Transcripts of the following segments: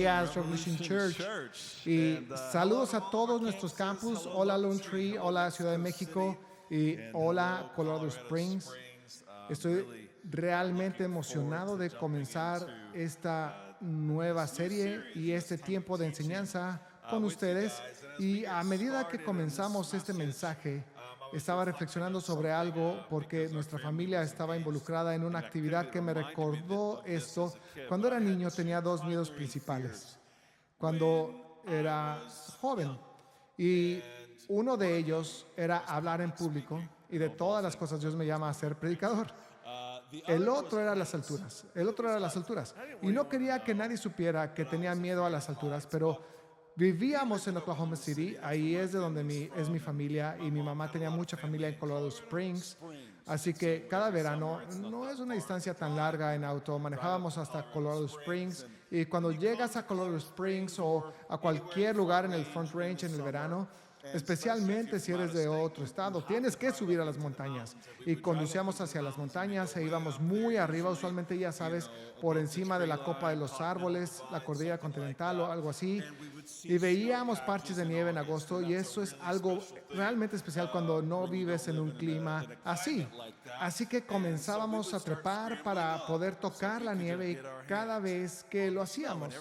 días, Revolution Church. Y saludos a todos nuestros campus. Hola Lone Tree, hola Ciudad de México y hola Colorado Springs. Estoy realmente emocionado de comenzar esta nueva serie y este tiempo de enseñanza con ustedes. Y a medida que comenzamos este mensaje, estaba reflexionando sobre algo porque nuestra familia estaba involucrada en una actividad que me recordó esto. Cuando era niño tenía dos miedos principales. Cuando era joven. Y uno de ellos era hablar en público. Y de todas las cosas Dios me llama a ser predicador. El otro era las alturas. Y no quería que nadie supiera que tenía miedo a las alturas, pero vivíamos en Oklahoma City. Ahí es de donde es mi familia, y mi mamá tenía mucha familia en Colorado Springs. Así que cada verano, no es una distancia tan larga en auto, manejábamos hasta Colorado Springs. Y cuando llegas a Colorado Springs o a cualquier lugar en el Front Range en el verano, especialmente si eres de otro estado, tienes que subir a las montañas. Y conducíamos hacia las montañas e íbamos muy arriba, usualmente, ya sabes, por encima de la copa de los árboles, la cordillera continental o algo así. Y veíamos parches de nieve en agosto, y eso es algo realmente especial cuando no vives en un clima así. Así que comenzábamos a trepar para poder tocar la nieve, y cada vez que lo hacíamos,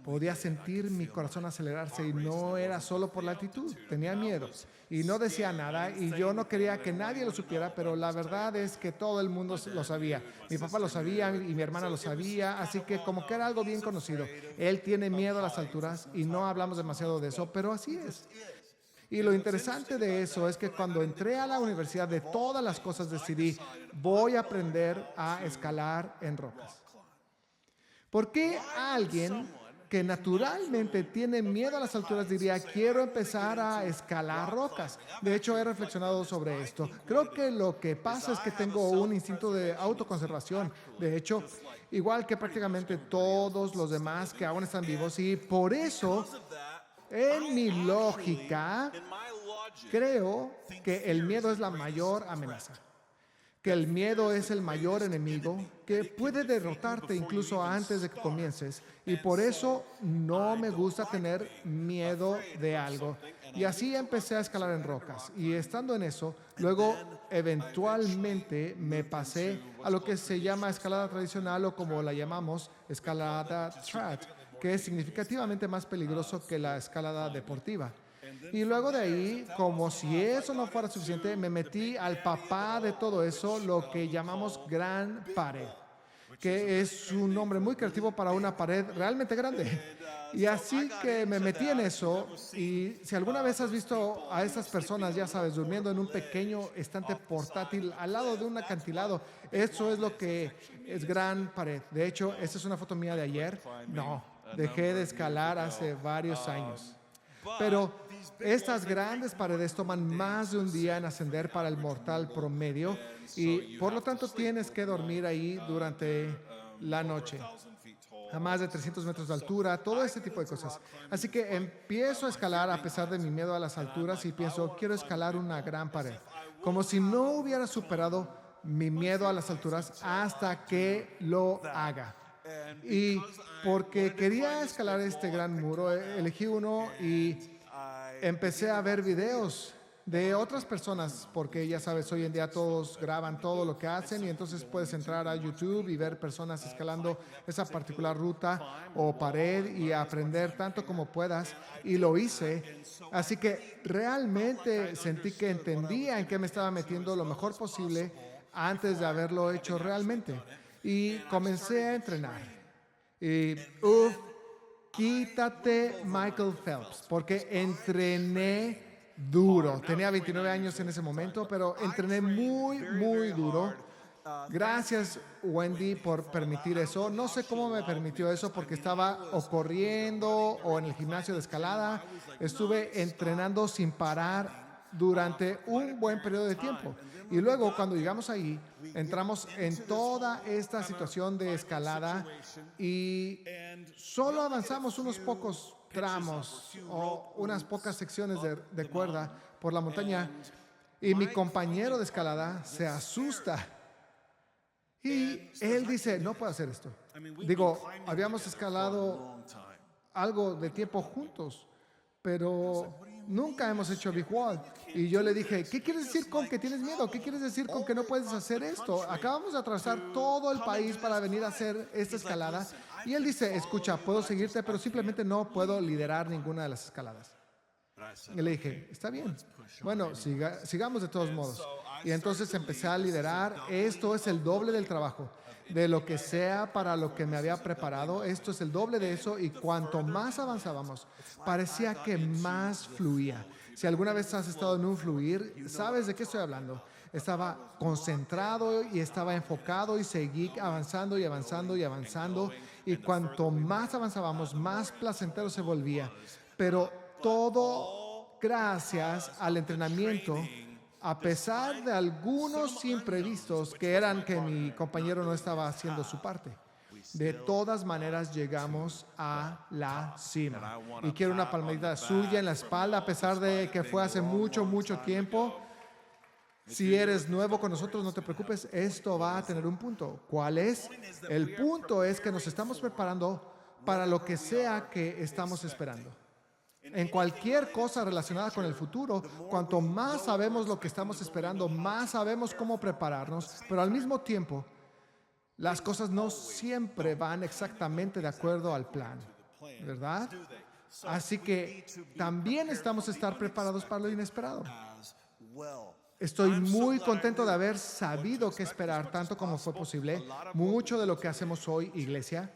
podía sentir mi corazón acelerarse, y no era solo por la altitud, tenía miedo y no decía nada, y yo no quería que nadie lo supiera, pero la verdad es que todo el mundo lo sabía. Mi papá lo sabía y mi hermana lo sabía, así que como que era algo bien conocido. Él tiene miedo a las alturas y no hablamos demasiado de eso, pero así es. Y lo interesante de eso es que cuando entré a la universidad, de todas las cosas decidí, voy a aprender a escalar en rocas. ¿Por qué alguien que naturalmente tiene miedo a las alturas diría, quiero empezar a escalar rocas? De hecho, he reflexionado sobre esto. Creo que lo que pasa es que tengo un instinto de autoconservación. De hecho, igual que prácticamente todos los demás que aún están vivos, y por eso, en mi lógica, creo que el miedo es la mayor amenaza, que el miedo es el mayor enemigo, que puede derrotarte incluso antes de que comiences. Y por eso no me gusta tener miedo de algo. Y así empecé a escalar en rocas. Y estando en eso, luego eventualmente me pasé a lo que se llama escalada tradicional, o como la llamamos, escalada trad, que es significativamente más peligroso que la escalada deportiva. Y luego de ahí, como si eso no fuera suficiente, me metí al papá de todo eso, lo que llamamos Gran Pared, que es un nombre muy creativo para una pared realmente grande. Y así que me metí en eso. Y si alguna vez has visto a estas personas, ya sabes, durmiendo en un pequeño estante portátil al lado de un acantilado, eso es lo que es Gran Pared. De hecho, esta es una foto mía de ayer. No, dejé de escalar hace varios años. Pero estas grandes paredes toman más de un día en ascender para el mortal promedio, y por lo tanto tienes que dormir ahí durante la noche, a más de 300 metros de altura, todo ese tipo de cosas. Así que empiezo a escalar a pesar de mi miedo a las alturas, y pienso, quiero escalar una gran pared, como si no hubiera superado mi miedo a las alturas hasta que lo haga. Y porque quería escalar este gran muro, elegí uno y empecé a ver videos de otras personas, porque ya sabes, hoy en día todos graban todo lo que hacen, y entonces puedes entrar a YouTube y ver personas escalando esa particular ruta o pared y aprender tanto como puedas. Y lo hice. Así que realmente sentí que entendía en qué me estaba metiendo lo mejor posible antes de haberlo hecho realmente. Y comencé a entrenar. Y quítate Michael Phelps, porque entrené duro. Tenía 29 años en ese momento, pero entrené muy, muy duro. Gracias, Wendy, por permitir eso. No sé cómo me permitió eso, porque estaba o corriendo o en el gimnasio de escalada. Estuve entrenando sin parar durante un buen periodo de tiempo. Y luego, cuando llegamos ahí, entramos en toda esta situación de escalada, y solo avanzamos unos pocos tramos o unas pocas secciones de cuerda por la montaña, y mi compañero de escalada se asusta. Y él dice, no puedo hacer esto. Digo, habíamos escalado algo de tiempo juntos, pero nunca hemos hecho Big Wall. Y yo le dije, ¿qué quieres decir con que tienes miedo? ¿Qué quieres decir con que no puedes hacer esto? Acabamos de atravesar todo el país para venir a hacer esta escalada. Y él dice, escucha, puedo seguirte, pero simplemente no puedo liderar ninguna de las escaladas. Y le dije, está bien. Bueno, sigamos de todos modos. Y entonces empecé a liderar. Esto es el doble del trabajo. De lo que sea para lo que me había preparado, esto es el doble de eso, y cuanto más avanzábamos, parecía que más fluía. Si alguna vez has estado en un fluir, sabes de qué estoy hablando. Estaba concentrado y estaba enfocado y seguí avanzando y avanzando y avanzando, y cuanto más avanzábamos, más placentero se volvía. Pero todo gracias al entrenamiento, a pesar de algunos imprevistos que eran que mi compañero no estaba haciendo su parte. De todas maneras llegamos a la cima. Y quiero una palmadita suya en la espalda, a pesar de que fue hace mucho, mucho tiempo. Si eres nuevo con nosotros, no te preocupes, esto va a tener un punto. ¿Cuál es? El punto es que nos estamos preparando para lo que sea que estamos esperando. En cualquier cosa relacionada con el futuro, cuanto más sabemos lo que estamos esperando, más sabemos cómo prepararnos, pero al mismo tiempo, las cosas no siempre van exactamente de acuerdo al plan, ¿verdad? Así que también estamos estar preparados para lo inesperado. Estoy muy contento de haber sabido qué esperar, tanto como fue posible. Mucho de lo que hacemos hoy, iglesia,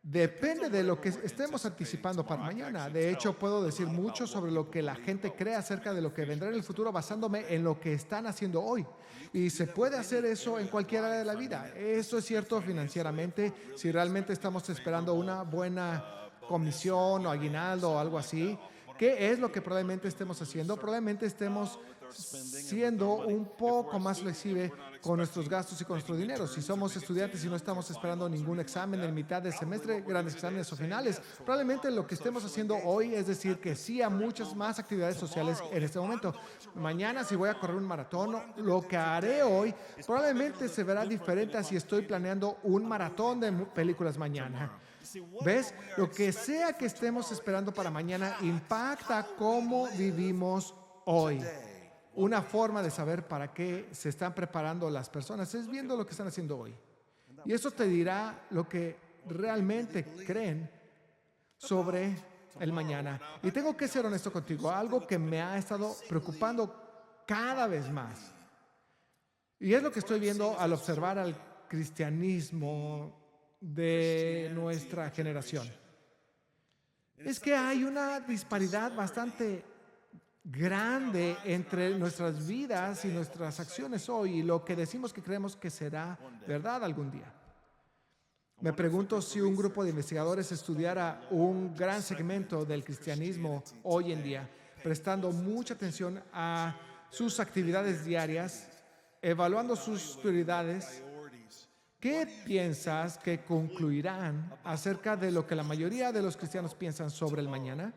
depende de lo que estemos anticipando para mañana. De hecho, puedo decir mucho sobre lo que la gente cree acerca de lo que vendrá en el futuro basándome en lo que están haciendo hoy. Y se puede hacer eso en cualquier área de la vida. Eso es cierto financieramente. Si realmente estamos esperando una buena comisión o aguinaldo o algo así, ¿qué es lo que probablemente estemos haciendo? Probablemente estemos siendo un poco más flexible con nuestros gastos y con nuestro dinero. Si somos estudiantes y no estamos esperando ningún examen en mitad del semestre, grandes exámenes o finales, probablemente lo que estemos haciendo hoy es decir que sí a muchas más actividades sociales en este momento. Mañana, si voy a correr un maratón, lo que haré hoy probablemente se verá diferente a si estoy planeando un maratón de películas mañana. ¿Ves? Lo que sea que estemos esperando para mañana impacta cómo vivimos hoy. Una forma de saber para qué se están preparando las personas es viendo lo que están haciendo hoy. Y eso te dirá lo que realmente creen sobre el mañana. Y tengo que ser honesto contigo, algo que me ha estado preocupando cada vez más. Y es lo que estoy viendo al observar al cristianismo de nuestra generación. Es que hay una disparidad bastante grande entre nuestras vidas y nuestras acciones hoy y lo que decimos que creemos que será verdad algún día. Me pregunto si un grupo de investigadores estudiara un gran segmento del cristianismo hoy en día, prestando mucha atención a sus actividades diarias, evaluando sus prioridades, ¿qué piensas que concluirán acerca de lo que la mayoría de los cristianos piensan sobre el mañana?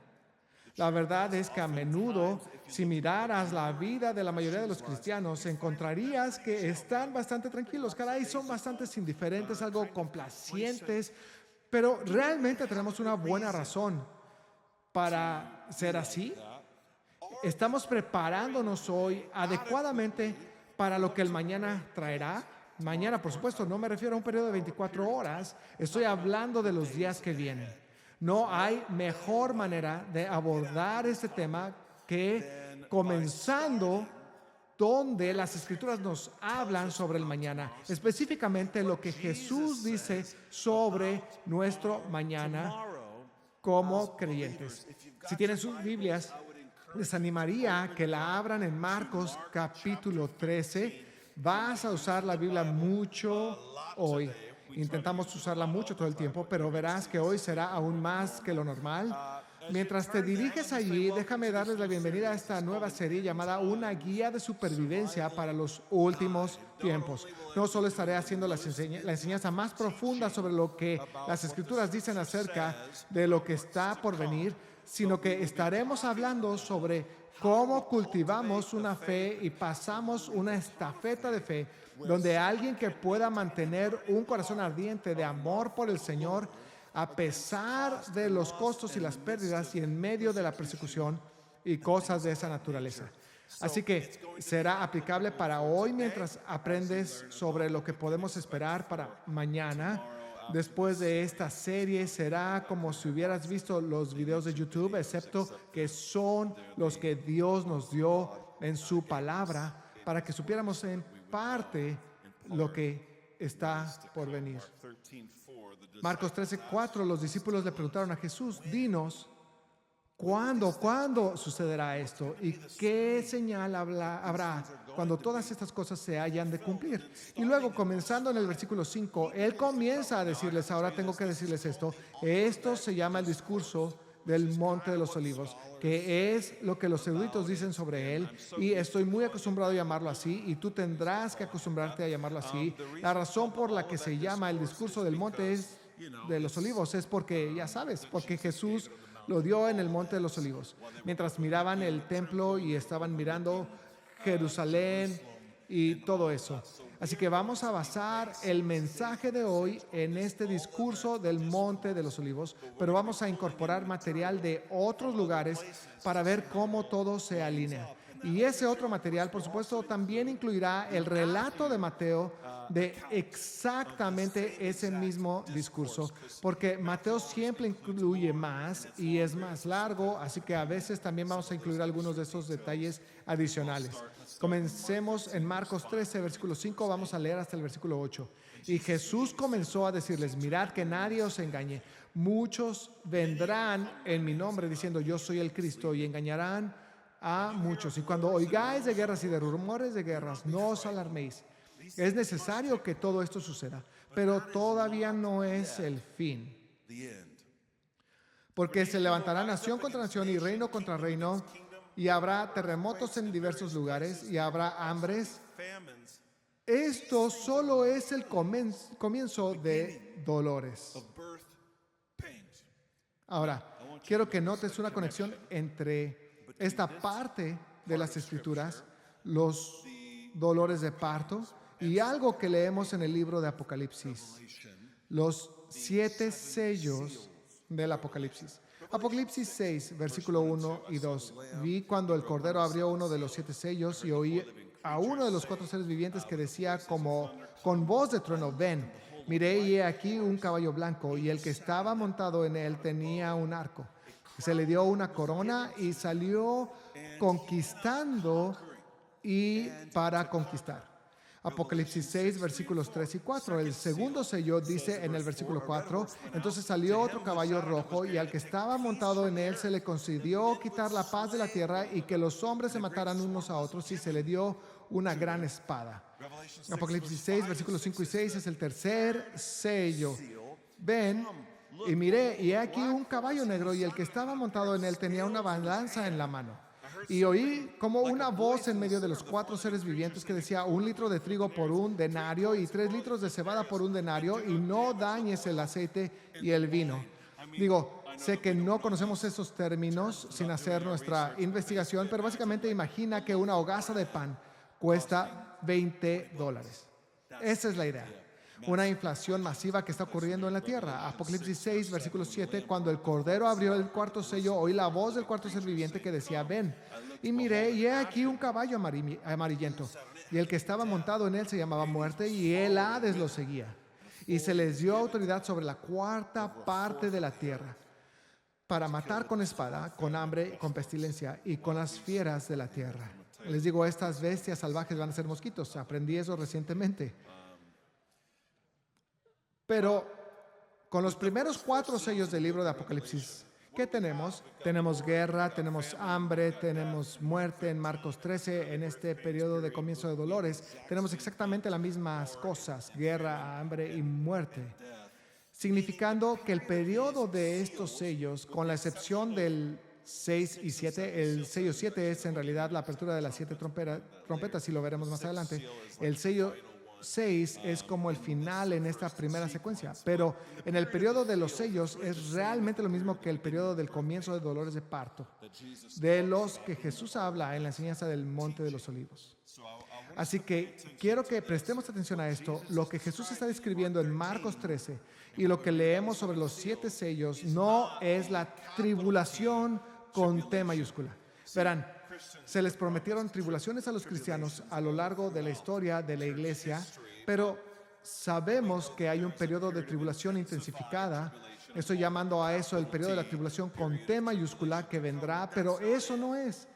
La verdad es que a menudo, si miraras la vida de la mayoría de los cristianos, encontrarías que están bastante tranquilos. Caray, son bastante indiferentes, algo complacientes, pero realmente tenemos una buena razón para ser así. ¿Estamos preparándonos hoy adecuadamente para lo que el mañana traerá? Mañana, por supuesto, no me refiero a un periodo de 24 horas. Estoy hablando de los días que vienen. No hay mejor manera de abordar este tema que comenzando donde las Escrituras nos hablan sobre el mañana, específicamente lo que Jesús dice sobre nuestro mañana como creyentes. Si tienen sus Biblias, les animaría a que la abran en Marcos capítulo 13. Vas a usar la Biblia mucho hoy. Intentamos usarla mucho todo el tiempo, pero verás que hoy será aún más que lo normal. Mientras te diriges allí, déjame darles la bienvenida a esta nueva serie llamada Una Guía de Supervivencia para los Últimos Tiempos. No solo estaré haciendo la enseñanza más profunda sobre lo que las Escrituras dicen acerca de lo que está por venir, sino que estaremos hablando sobre cómo cultivamos una fe y pasamos una estafeta de fe donde alguien que pueda mantener un corazón ardiente de amor por el Señor a pesar de los costos y las pérdidas y en medio de la persecución y cosas de esa naturaleza. Así que será aplicable para hoy mientras aprendes sobre lo que podemos esperar para mañana. Después de esta serie será como si hubieras visto los videos de YouTube, excepto que son los que Dios nos dio en su palabra para que supiéramos en parte lo que está por venir. Marcos 13:4, los discípulos le preguntaron a Jesús, dinos, ¿cuándo sucederá esto? ¿Y qué señal habrá cuando todas estas cosas se hayan de cumplir? Y luego, comenzando en el versículo 5, Él comienza a decirles, ahora tengo que decirles esto se llama el discurso del Monte de los Olivos, que es lo que los eruditos dicen sobre él, y estoy muy acostumbrado a llamarlo así, y tú tendrás que acostumbrarte a llamarlo así. La razón por la que se llama el discurso del Monte de los Olivos es porque, ya sabes, porque Jesús lo dio en el Monte de los Olivos. Mientras miraban el templo y estaban mirando Jerusalén y todo eso. Así que vamos a basar el mensaje de hoy en este discurso del Monte de los Olivos, pero vamos a incorporar material de otros lugares para ver cómo todo se alinea. Y ese otro material, por supuesto, también incluirá el relato de Mateo de exactamente ese mismo discurso, porque Mateo siempre incluye más y es más largo, así que a veces también vamos a incluir algunos de esos detalles adicionales. Comencemos en Marcos 13, versículo 5, vamos a leer hasta el versículo 8. Y Jesús comenzó a decirles, mirad que nadie os engañe. Muchos vendrán en mi nombre diciendo, yo soy el Cristo, y engañarán a muchos. Y cuando oigáis de guerras y de rumores de guerras, no os alarméis. Es necesario que todo esto suceda, pero todavía no es el fin. Porque se levantará nación contra nación y reino contra reino, y habrá terremotos en diversos lugares, y habrá hambres. Esto solo es el comienzo de dolores. Ahora, quiero que notes una conexión entre esta parte de las Escrituras, los dolores de parto, y algo que leemos en el libro de Apocalipsis, los 7 sellos del Apocalipsis. Apocalipsis 6, versículo 1 y 2. Vi cuando el Cordero abrió uno de los 7 sellos y oí a uno de los 4 seres vivientes que decía como con voz de trueno, ven. Miré y he aquí un caballo blanco, y el que estaba montado en él tenía un arco. Se le dio una corona y salió conquistando y para conquistar. Apocalipsis 6, versículos 3 y 4. El segundo sello dice en el versículo 4, entonces salió otro caballo rojo, y al que estaba montado en él se le concedió quitar la paz de la tierra y que los hombres se mataran unos a otros, y se le dio una gran espada. Apocalipsis 6, versículos 5 y 6 es el tercer sello. Ven, y miré, y he aquí un caballo negro, y el que estaba montado en él tenía una balanza en la mano. Y oí como una voz en medio de los 4 seres vivientes que decía, 1 litro de trigo por 1 denario y 3 litros de cebada por 1 denario, y no dañes el aceite y el vino. Digo, sé que no conocemos esos términos sin hacer nuestra investigación, pero básicamente imagina que una hogaza de pan cuesta $20. Esa es la idea. Una inflación masiva que está ocurriendo en la tierra. Apocalipsis 6, versículo 7, cuando el Cordero abrió el cuarto sello, oí la voz del cuarto ser viviente que decía, ven. Y miré, y he aquí un caballo amarillento, y el que estaba montado en él se llamaba Muerte, y el Hades lo seguía. Y se les dio autoridad sobre la 4ª parte de la tierra, para matar con espada, con hambre, con pestilencia, y con las fieras de la tierra. Les digo, estas bestias salvajes van a ser mosquitos. Aprendí eso recientemente. Pero con los primeros 4 sellos del libro de Apocalipsis, ¿qué tenemos? Tenemos guerra, tenemos hambre, tenemos muerte en Marcos 13. En este periodo de comienzo de dolores tenemos exactamente las mismas cosas, guerra, hambre y muerte, significando que el periodo de estos sellos, con la excepción del 6 y 7, el sello 7 es en realidad la apertura de las 7 trompetas, y lo veremos más adelante. El sello 6 es como el final en esta primera secuencia, pero en el periodo de los sellos es realmente lo mismo que el periodo del comienzo de dolores de parto, de los que Jesús habla en la enseñanza del Monte de los Olivos. Así que quiero que prestemos atención a esto. Lo que Jesús está describiendo en Marcos 13 y lo que leemos sobre los 7 sellos no es la tribulación con T mayúscula. Verán, se les prometieron tribulaciones a los cristianos a lo largo de la historia de la iglesia, pero sabemos que hay un periodo de tribulación intensificada. Estoy llamando a eso el periodo de la tribulación con T mayúscula que vendrá, pero eso no es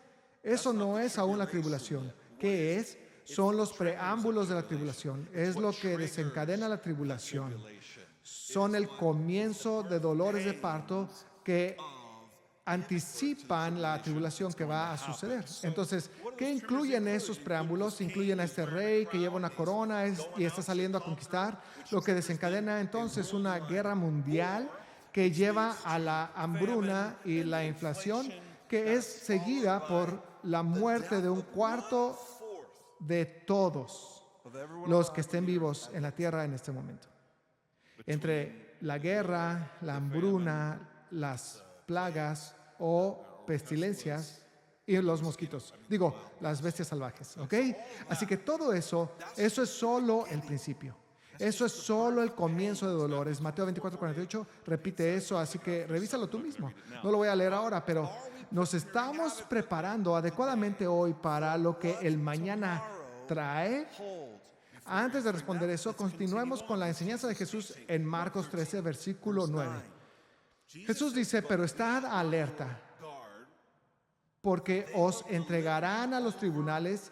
aún la tribulación. ¿Qué es? Son los preámbulos de la tribulación. Es lo que desencadena la tribulación. Son el comienzo de dolores de parto que anticipan la tribulación que va a suceder. Entonces, ¿qué incluyen esos preámbulos? Incluyen a este rey que lleva una corona y está saliendo a conquistar, lo que desencadena entonces una guerra mundial que lleva a la hambruna y la inflación, que es seguida por la muerte de un cuarto de todos los que estén vivos en la tierra en este momento. Entre la guerra, la hambruna, las plagas o pestilencias y los mosquitos. Digo, las bestias salvajes, ¿ok? Así que todo eso es solo el principio. Eso es solo el comienzo de dolores. Mateo 24:48 repite eso, así que revísalo tú mismo. No lo voy a leer ahora, pero nos estamos preparando adecuadamente hoy para lo que el mañana trae. Antes de responder eso, continuemos con la enseñanza de Jesús en Marcos 13, versículo 9. Jesús dice, pero estad alerta, porque os entregarán a los tribunales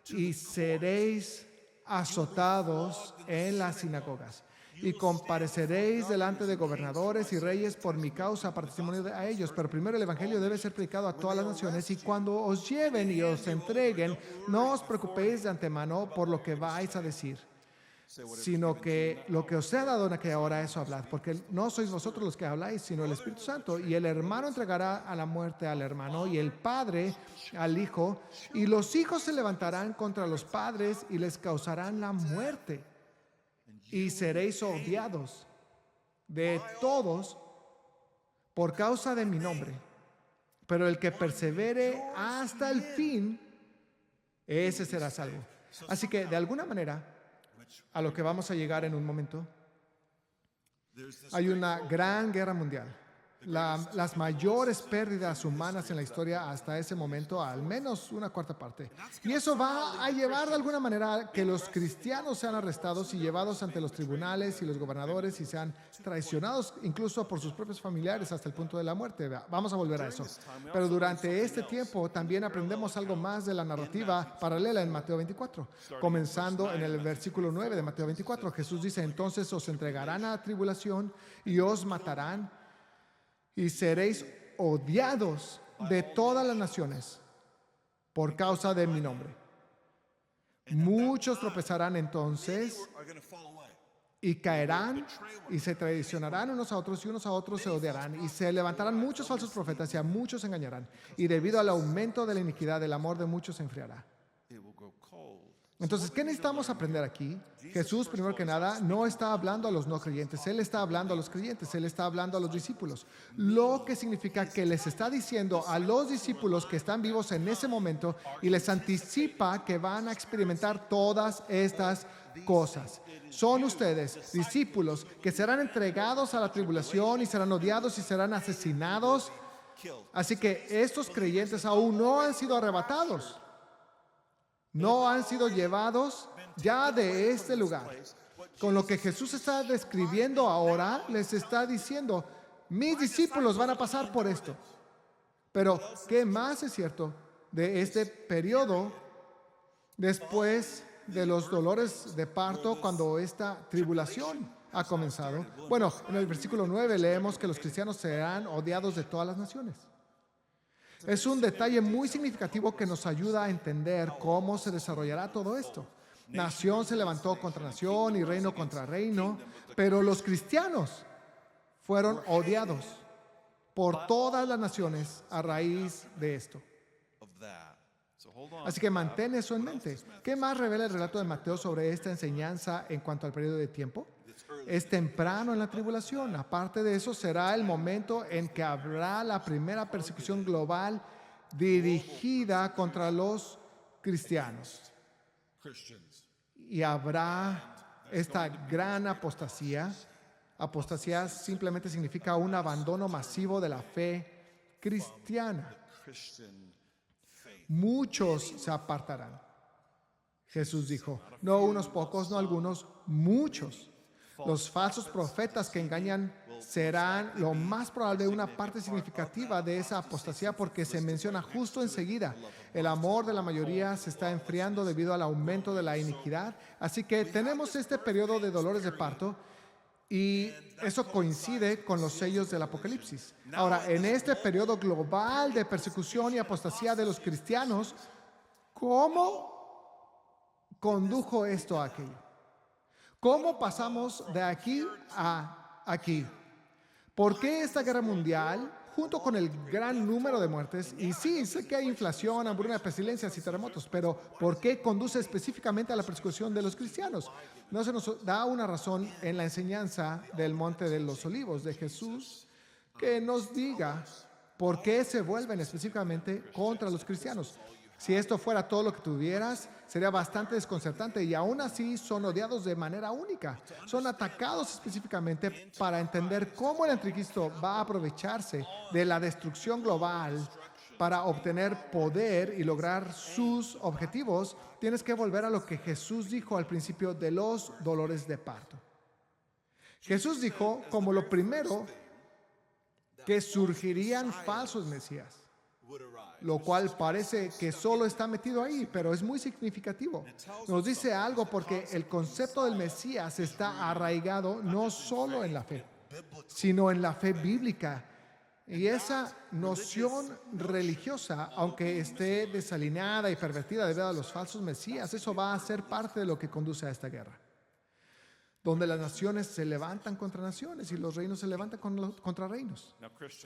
y seréis azotados en las sinagogas y compareceréis delante de gobernadores y reyes por mi causa para testimonio a ellos. Pero primero el evangelio debe ser predicado a todas las naciones, y cuando os lleven y os entreguen, no os preocupéis de antemano por lo que vais a decir, sino que lo que os sea dado en aquella hora, eso hablad, porque no sois vosotros los que habláis, sino el Espíritu Santo. Y el hermano entregará a la muerte al hermano, y el padre al hijo, y los hijos se levantarán contra los padres y les causarán la muerte, y seréis odiados de todos por causa de mi nombre. Pero el que persevere hasta el fin, ese será salvo. Así que, de alguna manera, a lo que vamos a llegar en un momento, hay una gran guerra mundial. Las mayores pérdidas humanas en la historia hasta ese momento, al menos una cuarta parte. Y eso va a llevar de alguna manera a que los cristianos sean arrestados y llevados ante los tribunales y los gobernadores y sean traicionados incluso por sus propios familiares hasta el punto de la muerte. Vamos a volver a eso. Pero durante este tiempo también aprendemos algo más de la narrativa paralela en Mateo 24. Comenzando en el versículo 9 de Mateo 24, Jesús dice, entonces os entregarán a la tribulación y os matarán, y seréis odiados de todas las naciones por causa de mi nombre. Muchos tropezarán entonces y caerán y se traicionarán unos a otros, y unos a otros se odiarán, y se levantarán muchos falsos profetas y a muchos engañarán, y debido al aumento de la iniquidad el amor de muchos se enfriará. Entonces, ¿qué necesitamos aprender aquí? Jesús, primero que nada, no está hablando a los no creyentes. Él está hablando a los creyentes. Él está hablando a los discípulos. Lo que significa que les está diciendo a los discípulos que están vivos en ese momento, y les anticipa que van a experimentar todas estas cosas. Son ustedes, discípulos, que serán entregados a la tribulación y serán odiados y serán asesinados. Así que estos creyentes aún no han sido arrebatados. No han sido llevados ya de este lugar. Con lo que Jesús está describiendo ahora, les está diciendo, mis discípulos van a pasar por esto. Pero, ¿qué más es cierto de este periodo después de los dolores de parto, cuando esta tribulación ha comenzado? Bueno, en el versículo 9 leemos que los cristianos serán odiados de todas las naciones. Es un detalle muy significativo que nos ayuda a entender cómo se desarrollará todo esto. Nación se levantó contra nación y reino contra reino, pero los cristianos fueron odiados por todas las naciones a raíz de esto. Así que mantén eso en mente. ¿Qué más revela el relato de Mateo sobre esta enseñanza en cuanto al periodo de tiempo? Es temprano en la tribulación. Aparte de eso, será el momento en que habrá la primera persecución global dirigida contra los cristianos. Y habrá esta gran apostasía. Apostasía simplemente significa un abandono masivo de la fe cristiana. Muchos se apartarán. Jesús dijo, no unos pocos, no algunos, muchos. Los falsos profetas que engañan serán lo más probable una parte significativa de esa apostasía, porque se menciona justo enseguida. El amor de la mayoría se está enfriando debido al aumento de la iniquidad. Así que tenemos este periodo de dolores de parto y eso coincide con los sellos del Apocalipsis. Ahora, en este periodo global de persecución y apostasía de los cristianos, ¿cómo condujo esto a aquello? ¿Cómo pasamos de aquí a aquí? ¿Por qué esta guerra mundial, junto con el gran número de muertes? Y sí, sé que hay inflación, hambruna, pestilencias y terremotos, pero ¿por qué conduce específicamente a la persecución de los cristianos? No se nos da una razón en la enseñanza del Monte de los Olivos de Jesús que nos diga por qué se vuelven específicamente contra los cristianos. Si esto fuera todo lo que tuvieras, sería bastante desconcertante, y aún así son odiados de manera única. Son atacados específicamente para entender cómo el anticristo va a aprovecharse de la destrucción global para obtener poder y lograr sus objetivos. Tienes que volver a lo que Jesús dijo al principio de los dolores de parto. Jesús dijo como lo primero que surgirían falsos mesías, lo cual parece que solo está metido ahí, pero es muy significativo. Nos dice algo porque el concepto del Mesías está arraigado no solo en la fe, sino en la fe bíblica. Y esa noción religiosa, aunque esté desalineada y pervertida debido a los falsos mesías, eso va a ser parte de lo que conduce a esta guerra, donde las naciones se levantan contra naciones y los reinos se levantan contra reinos.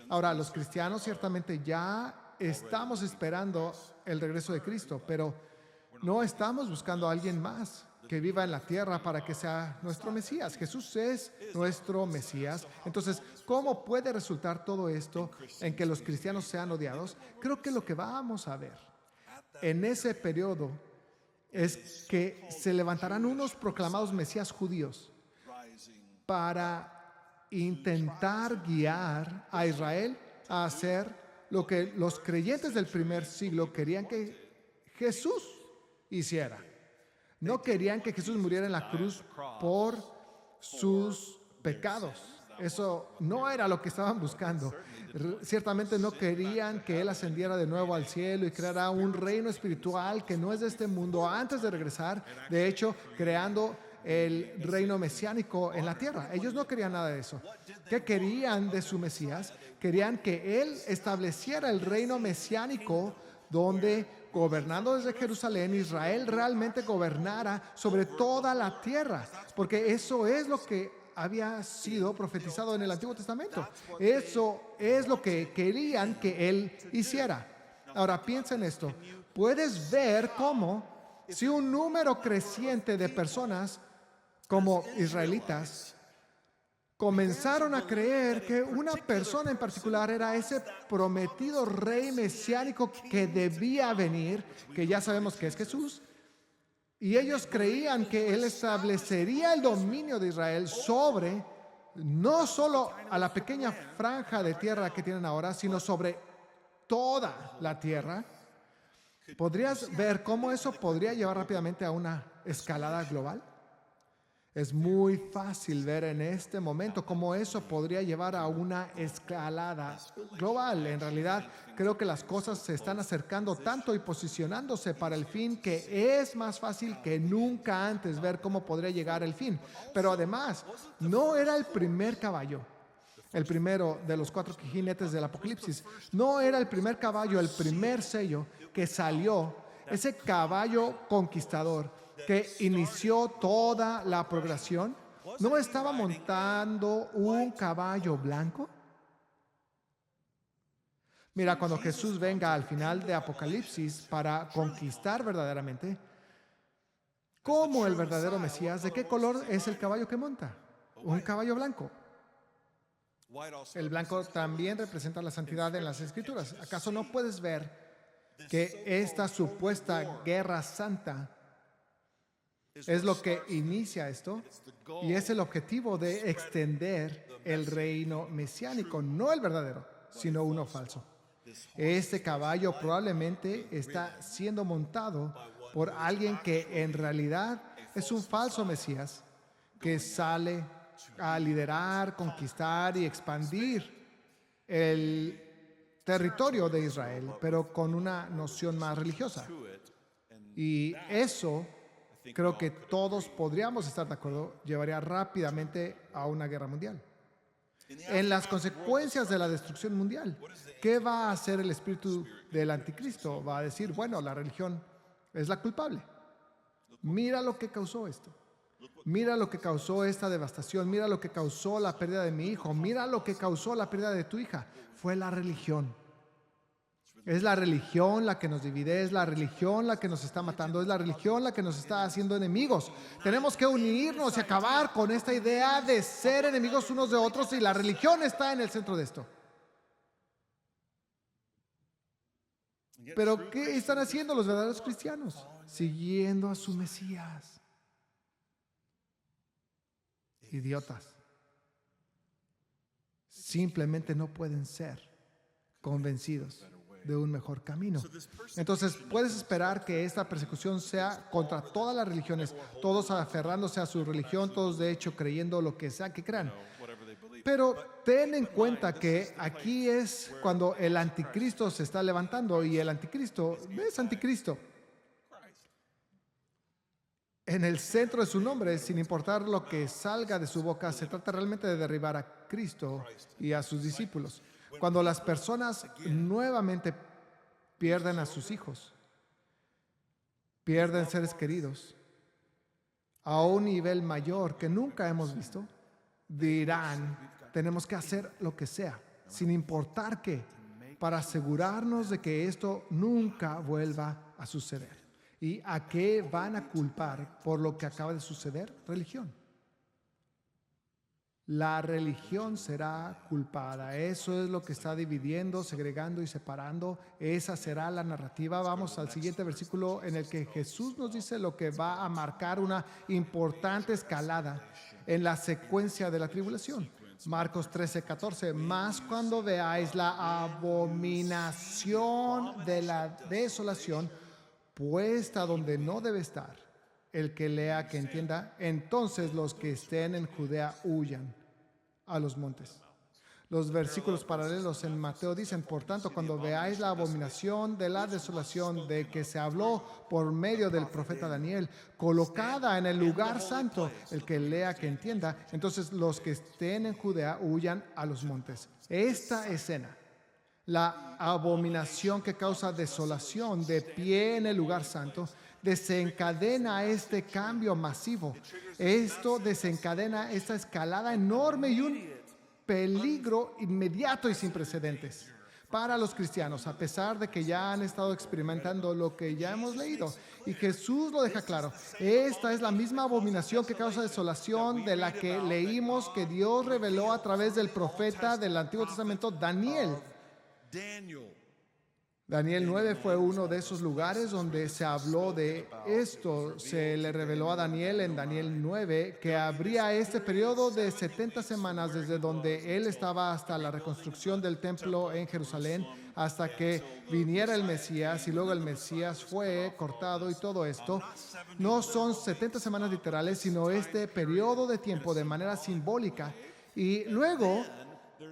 Ahora, los cristianos ciertamente ya estamos esperando el regreso de Cristo, pero no estamos buscando a alguien más que viva en la tierra para que sea nuestro Mesías. Jesús es nuestro Mesías. Entonces, ¿cómo puede resultar todo esto en que los cristianos sean odiados? Creo que lo que vamos a ver en ese periodo es que se levantarán unos proclamados Mesías judíos para intentar guiar a Israel a hacer lo que los creyentes del primer siglo querían que Jesús hiciera. No querían que Jesús muriera en la cruz por sus pecados. Eso no era lo que estaban buscando. Ciertamente no querían que Él ascendiera de nuevo al cielo y creara un reino espiritual que no es de este mundo antes de regresar. De hecho, creando el reino mesiánico en la tierra. Ellos no querían nada de eso. ¿Qué querían de su Mesías? Querían que Él estableciera el reino mesiánico donde, gobernando desde Jerusalén, Israel realmente gobernara sobre toda la tierra, porque eso es lo que había sido profetizado en el Antiguo Testamento. Eso es lo que querían que Él hiciera. Ahora, piensa en esto. Puedes ver cómo, si un número creciente de personas como israelitas comenzaron a creer que una persona en particular era ese prometido rey mesiánico que debía venir, que ya sabemos que es Jesús, y ellos creían que Él establecería el dominio de Israel sobre no solo a la pequeña franja de tierra que tienen ahora, sino sobre toda la tierra. ¿Podrías ver cómo eso podría llevar rápidamente a una escalada global? Es muy fácil ver en este momento cómo eso podría llevar a una escalada global. En realidad, creo que las cosas se están acercando tanto y posicionándose para el fin que es más fácil que nunca antes ver cómo podría llegar el fin. Pero además, no era el primer caballo, el primero de los 4 jinetes del Apocalipsis. No era el primer caballo, el primer sello que salió, ese caballo conquistador que inició toda la progresión. ¿No estaba montando un caballo blanco? Mira, cuando Jesús venga al final de Apocalipsis para conquistar verdaderamente, como el verdadero Mesías, ¿de qué color es el caballo que monta? Un caballo blanco. El blanco también representa la santidad en las Escrituras. ¿Acaso no puedes ver que esta supuesta guerra santa es lo que inicia esto? Y es el objetivo de extender el reino mesiánico, no el verdadero, sino uno falso. Este caballo probablemente está siendo montado por alguien que en realidad es un falso Mesías que sale a liderar, conquistar y expandir el territorio de Israel, pero con una noción más religiosa. Y eso, creo que todos podríamos estar de acuerdo, llevaría rápidamente a una guerra mundial. En las consecuencias de la destrucción mundial, ¿qué va a hacer el espíritu del anticristo? Va a decir, bueno, la religión es la culpable. Mira lo que causó esto. Mira lo que causó esta devastación. Mira lo que causó la pérdida de mi hijo. Mira lo que causó la pérdida de tu hija. Fue la religión. Es la religión la que nos divide, es la religión la que nos está matando, es la religión la que nos está haciendo enemigos. Tenemos que unirnos y acabar con esta idea de ser enemigos unos de otros, y la religión está en el centro de esto. Pero ¿qué están haciendo los verdaderos cristianos? Siguiendo a su Mesías. Idiotas. Simplemente no pueden ser convencidos de un mejor camino. Entonces, puedes esperar que esta persecución sea contra todas las religiones, todos aferrándose a su religión, todos de hecho creyendo lo que sea que crean. Pero ten en cuenta que aquí es cuando el anticristo se está levantando, y el anticristo es anticristo. En el centro de su nombre, sin importar lo que salga de su boca, se trata realmente de derribar a Cristo y a sus discípulos. Cuando las personas nuevamente pierden a sus hijos, pierden seres queridos, a un nivel mayor que nunca hemos visto, dirán, tenemos que hacer lo que sea, sin importar qué, para asegurarnos de que esto nunca vuelva a suceder. ¿Y a qué van a culpar por lo que acaba de suceder? Religión. La religión será culpada. Eso es lo que está dividiendo, segregando y separando. Esa será la narrativa. Vamos al siguiente versículo, en el que Jesús nos dice lo que va a marcar una importante escalada en la secuencia de la tribulación. Marcos 13:14. Mas cuando veáis la abominación de la desolación puesta donde no debe estar, el que lea, que entienda, entonces los que estén en Judea huyan a los montes. Los versículos paralelos en Mateo dicen, por tanto, cuando veáis la abominación de la desolación de que se habló por medio del profeta Daniel, colocada en el lugar santo, el que lea, que entienda, entonces los que estén en Judea huyan a los montes. Esta escena, la abominación que causa desolación de pie en el lugar santo, desencadena este cambio masivo. Esto desencadena esta escalada enorme y un peligro inmediato y sin precedentes para los cristianos, a pesar de que ya han estado experimentando lo que ya hemos leído. Y Jesús lo deja claro. Esta es la misma abominación que causa desolación de la que leímos que Dios reveló a través del profeta del Antiguo Testamento, Daniel. Daniel 9 fue uno de esos lugares donde se habló de esto. Se le reveló a Daniel en Daniel 9 que habría este periodo de 70 semanas desde donde él estaba hasta la reconstrucción del templo en Jerusalén, hasta que viniera el Mesías, y luego el Mesías fue cortado y todo esto. No son 70 semanas literales, sino este periodo de tiempo de manera simbólica. Y luego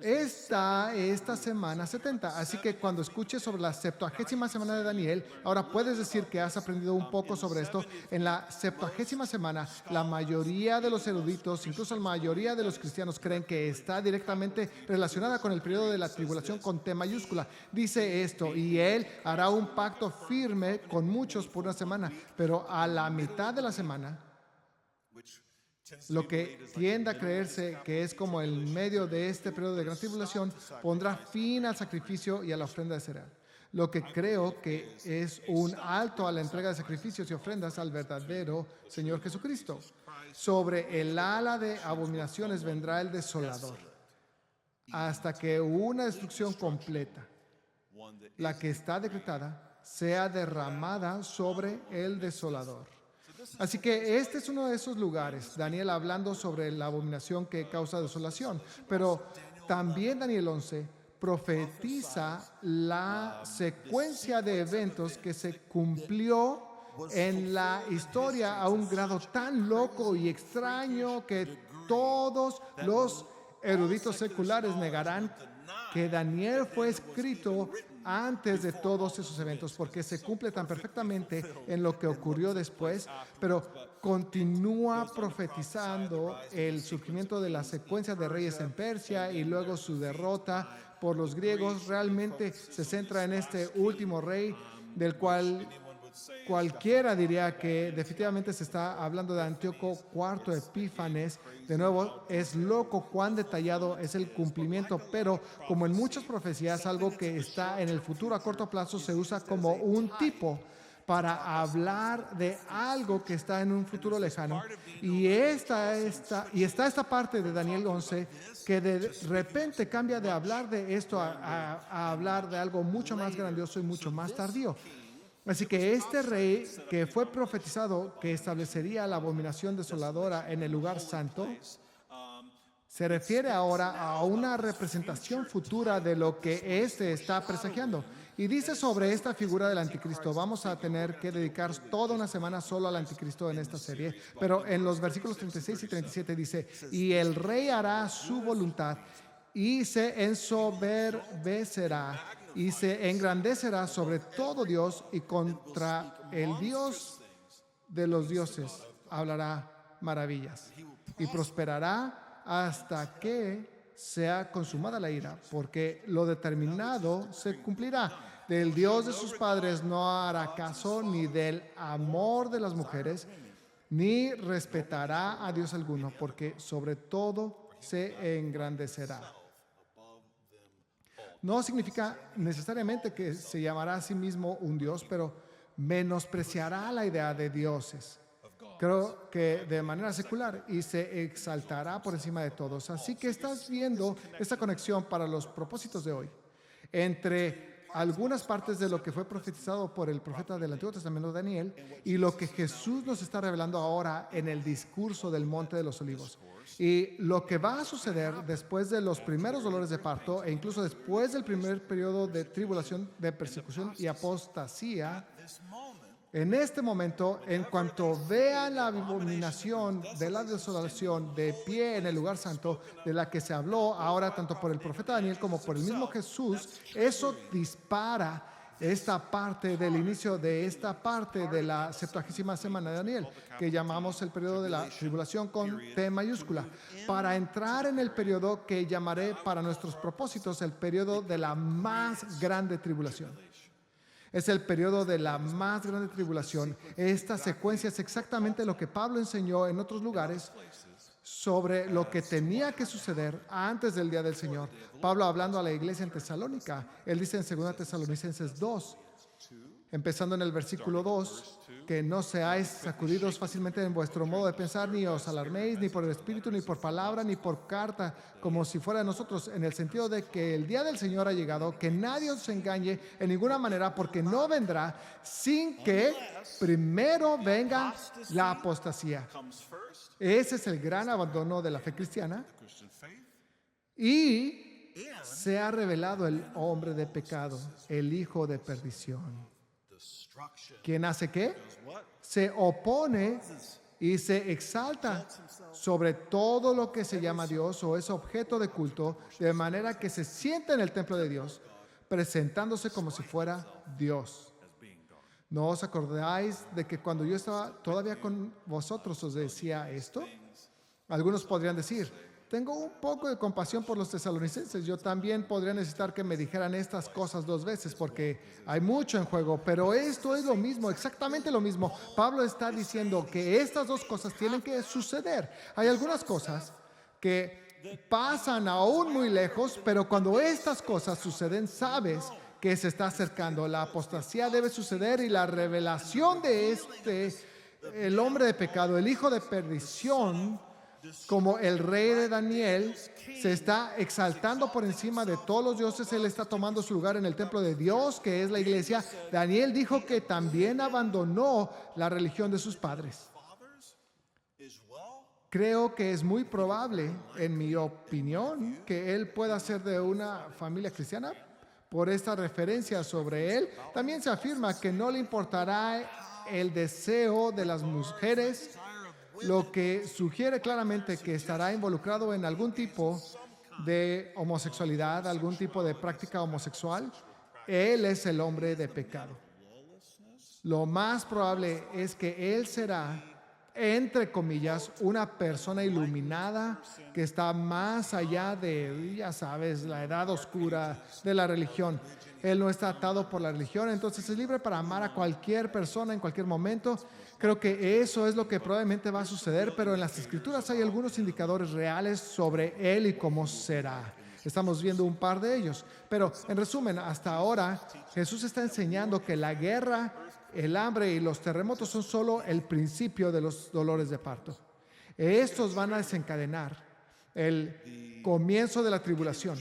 esta semana 70. Así que cuando escuches sobre la 70ª semana de Daniel, ahora puedes decir que has aprendido un poco sobre esto. En la 70ª semana, la mayoría de los eruditos, incluso la mayoría de los cristianos, creen que está directamente relacionada con el periodo de la tribulación con T mayúscula. Dice esto: y él hará un pacto firme con muchos por una semana, pero a la mitad de la semana, lo que tiende a creerse que es como el medio de este periodo de gran tribulación, pondrá fin al sacrificio y a la ofrenda de cereal. Lo que creo que es un alto a la entrega de sacrificios y ofrendas al verdadero Señor Jesucristo. Sobre el ala de abominaciones vendrá el desolador, hasta que una destrucción completa, la que está decretada, sea derramada sobre el desolador. Así que este es uno de esos lugares, Daniel hablando sobre la abominación que causa desolación, pero también Daniel 11 profetiza la secuencia de eventos que se cumplió en la historia a un grado tan loco y extraño que todos los eruditos seculares negarán que Daniel fue escrito antes de todos esos eventos, porque se cumple tan perfectamente en lo que ocurrió después, pero continúa profetizando el surgimiento de la secuencia de reyes en Persia y luego su derrota por los griegos. Realmente se centra en este último rey, del cual cualquiera diría que definitivamente se está hablando de Antíoco IV Epífanes. De nuevo, es loco cuán detallado es el cumplimiento, pero como en muchas profecías, algo que está en el futuro a corto plazo se usa como un tipo para hablar de algo que está en un futuro lejano. Y está esta parte de Daniel 11 que de repente cambia de hablar de esto a hablar de algo mucho más grandioso y mucho más tardío. Así que este rey que fue profetizado que establecería la abominación desoladora en el lugar santo, se refiere ahora a una representación futura de lo que éste está presagiando. Y dice sobre esta figura del anticristo, vamos a tener que dedicar toda una semana solo al anticristo en esta serie, pero en los versículos 36 y 37 dice, y el rey hará su voluntad y se ensoberbecerá y se engrandecerá sobre todo Dios, y contra el Dios de los dioses hablará maravillas y prosperará hasta que sea consumada la ira, porque lo determinado se cumplirá. Del Dios de sus padres no hará caso, ni del amor de las mujeres, ni respetará a Dios alguno, porque sobre todo se engrandecerá. No significa necesariamente que se llamará a sí mismo un Dios, pero menospreciará la idea de dioses. Creo que de manera secular, y se exaltará por encima de todos. Así que estás viendo esta conexión para los propósitos de hoy entre algunas partes de lo que fue profetizado por el profeta del Antiguo Testamento Daniel y lo que Jesús nos está revelando ahora en el discurso del Monte de los Olivos. Y lo que va a suceder después de los primeros dolores de parto e incluso después del primer periodo de tribulación, de persecución y apostasía, en este momento, en cuanto vean la abominación de la desolación de pie en el lugar santo, de la que se habló ahora tanto por el profeta Daniel como por el mismo Jesús, eso dispara esta parte del inicio de esta parte de la 70ª semana de Daniel, que llamamos el periodo de la tribulación con T mayúscula, para entrar en el periodo que llamaré para nuestros propósitos el periodo de la más grande tribulación. Es el periodo de la más grande tribulación. Esta secuencia es exactamente lo que Pablo enseñó en otros lugares sobre lo que tenía que suceder antes del día del Señor. Pablo hablando a la iglesia en Tesalónica, él dice en 2 Tesalonicenses 2, empezando en el versículo 2, que no seáis sacudidos fácilmente en vuestro modo de pensar, ni os alarméis, ni por el espíritu, ni por palabra, ni por carta, como si fuera de nosotros, en el sentido de que el día del Señor ha llegado, que nadie os engañe en ninguna manera, porque no vendrá sin que primero venga la apostasía. Ese es el gran abandono de la fe cristiana. Y se ha revelado el hombre de pecado, el hijo de perdición. ¿Quién hace qué? Se opone y se exalta sobre todo lo que se llama Dios o es objeto de culto, de manera que se sienta en el templo de Dios, presentándose como si fuera Dios. ¿No os acordáis de que cuando yo estaba todavía con vosotros os decía esto? Algunos podrían decir, tengo un poco de compasión por los tesalonicenses. Yo también podría necesitar que me dijeran estas cosas 2 veces porque hay mucho en juego, pero esto es lo mismo, exactamente lo mismo. Pablo está diciendo que estas 2 cosas tienen que suceder. Hay algunas cosas que pasan aún muy lejos, pero cuando estas cosas suceden, sabes que se está acercando. La apostasía debe suceder y la revelación de el hombre de pecado, el hijo de perdición, como el rey de Daniel, se está exaltando por encima de todos los dioses. Él está tomando su lugar en el templo de Dios, que es la iglesia. Daniel dijo que también abandonó la religión de sus padres. Creo que es muy probable, en mi opinión, que él pueda ser de una familia cristiana. Por esta referencia sobre él, también se afirma que no le importará el deseo de las mujeres, lo que sugiere claramente que estará involucrado en algún tipo de homosexualidad, algún tipo de práctica homosexual. Él es el hombre de pecado. Lo más probable es que él será, entre comillas, una persona iluminada que está más allá de, ya sabes, la edad oscura de la religión. Él no está atado por la religión, entonces es libre para amar a cualquier persona en cualquier momento. Creo que eso es lo que probablemente va a suceder, pero en las Escrituras hay algunos indicadores reales sobre él y cómo será. Estamos viendo un par de ellos, pero en resumen, hasta ahora Jesús está enseñando que la guerra, el hambre y los terremotos son solo el principio de los dolores de parto. Estos van a desencadenar el comienzo de la tribulación,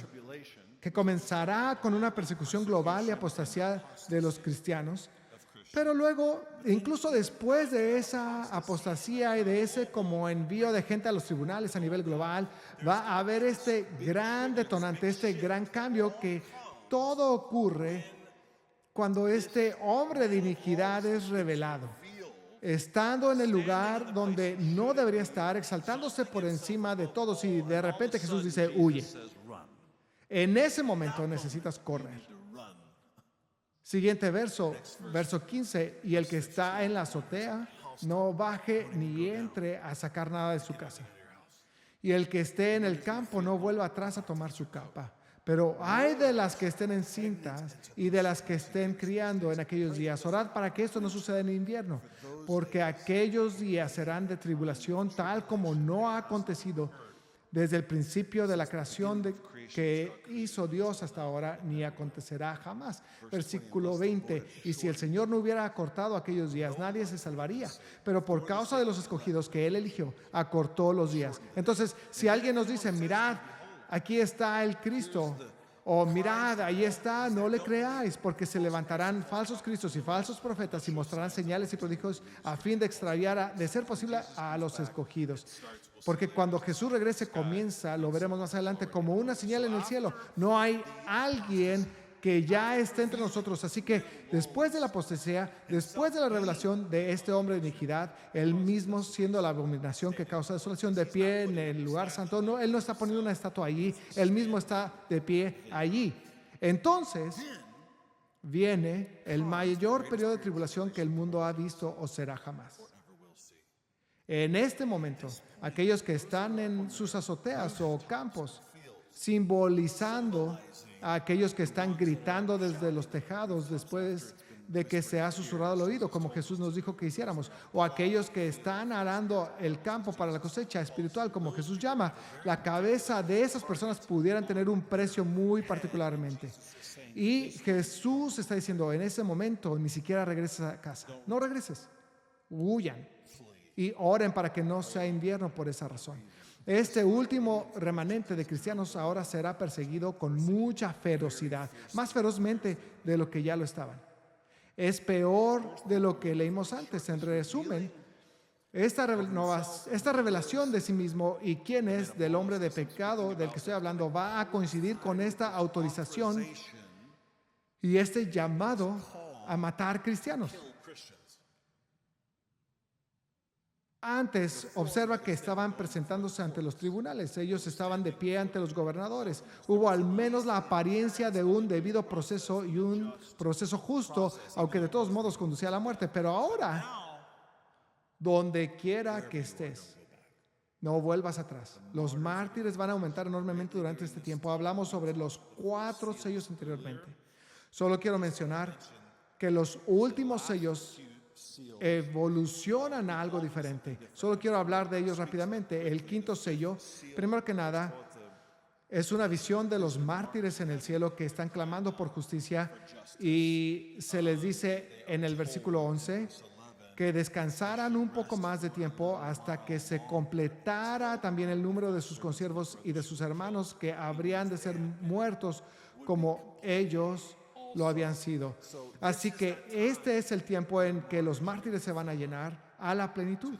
que comenzará con una persecución global y apostasía de los cristianos. Pero luego, incluso después de esa apostasía y de ese como envío de gente a los tribunales a nivel global, va a haber este gran detonante, este gran cambio, que todo ocurre cuando este hombre de iniquidad es revelado, estando en el lugar donde no debería estar, exaltándose por encima de todos, y de repente Jesús dice, huye. En ese momento necesitas correr. Siguiente verso 15, y el que está en la azotea no baje ni entre a sacar nada de su casa. Y el que esté en el campo no vuelva atrás a tomar su capa. Pero hay de las que estén encintas y de las que estén criando en aquellos días. Orad para que esto no suceda en invierno, porque aquellos días serán de tribulación, tal como no ha acontecido desde el principio de la creación que hizo Dios hasta ahora, ni acontecerá jamás. Versículo 20, y si el Señor no hubiera acortado aquellos días, nadie se salvaría, pero por causa de los escogidos que Él eligió, acortó los días. Entonces, si alguien nos dice, mirad, aquí está el Cristo, o mirad, ahí está, no le creáis, porque se levantarán falsos cristos y falsos profetas y mostrarán señales y prodigios a fin de extraviar, de ser posible, a los escogidos. Porque cuando Jesús regrese comienza, lo veremos más adelante, como una señal en el cielo. No hay alguien que ya esté entre nosotros. Así que después de la apostasía, después de la revelación de este hombre de iniquidad, él mismo siendo la abominación que causa desolación, de pie en el lugar santo, no, él no está poniendo una estatua allí, él mismo está de pie allí. Entonces viene el mayor periodo de tribulación que el mundo ha visto o será jamás. En este momento, aquellos que están en sus azoteas o campos, simbolizando a aquellos que están gritando desde los tejados después de que se ha susurrado al oído, como Jesús nos dijo que hiciéramos, o aquellos que están arando el campo para la cosecha espiritual, como Jesús llama, la cabeza de esas personas pudieran tener un precio muy particularmente. Y Jesús está diciendo, en ese momento ni siquiera regreses a casa, no regreses, huyan y oren para que no sea invierno por esa razón. Este último remanente de cristianos ahora será perseguido con mucha ferocidad, más ferozmente de lo que ya lo estaban. Es peor de lo que leímos antes. En resumen, esta revelación de sí mismo y quién es del hombre de pecado del que estoy hablando va a coincidir con esta autorización y este llamado a matar cristianos. Antes, observa que estaban presentándose ante los tribunales. Ellos estaban de pie ante los gobernadores. Hubo al menos la apariencia de un debido proceso y un proceso justo, aunque de todos modos conducía a la muerte. Pero ahora, donde quiera que estés, No vuelvas atrás. Los mártires van a aumentar enormemente durante este tiempo. Hablamos sobre los 4 sellos anteriormente. Solo quiero mencionar que los últimos sellos evolucionan a algo diferente. Solo quiero hablar de ellos rápidamente. El 5º sello, primero que nada, es una visión de los mártires en el cielo que están clamando por justicia, y se les dice en el versículo 11 que descansaran un poco más de tiempo hasta que se completara también el número de sus consiervos y de sus hermanos, que habrían de ser muertos como ellos lo habían sido. Así que este es el tiempo en que los mártires se van a llenar a la plenitud.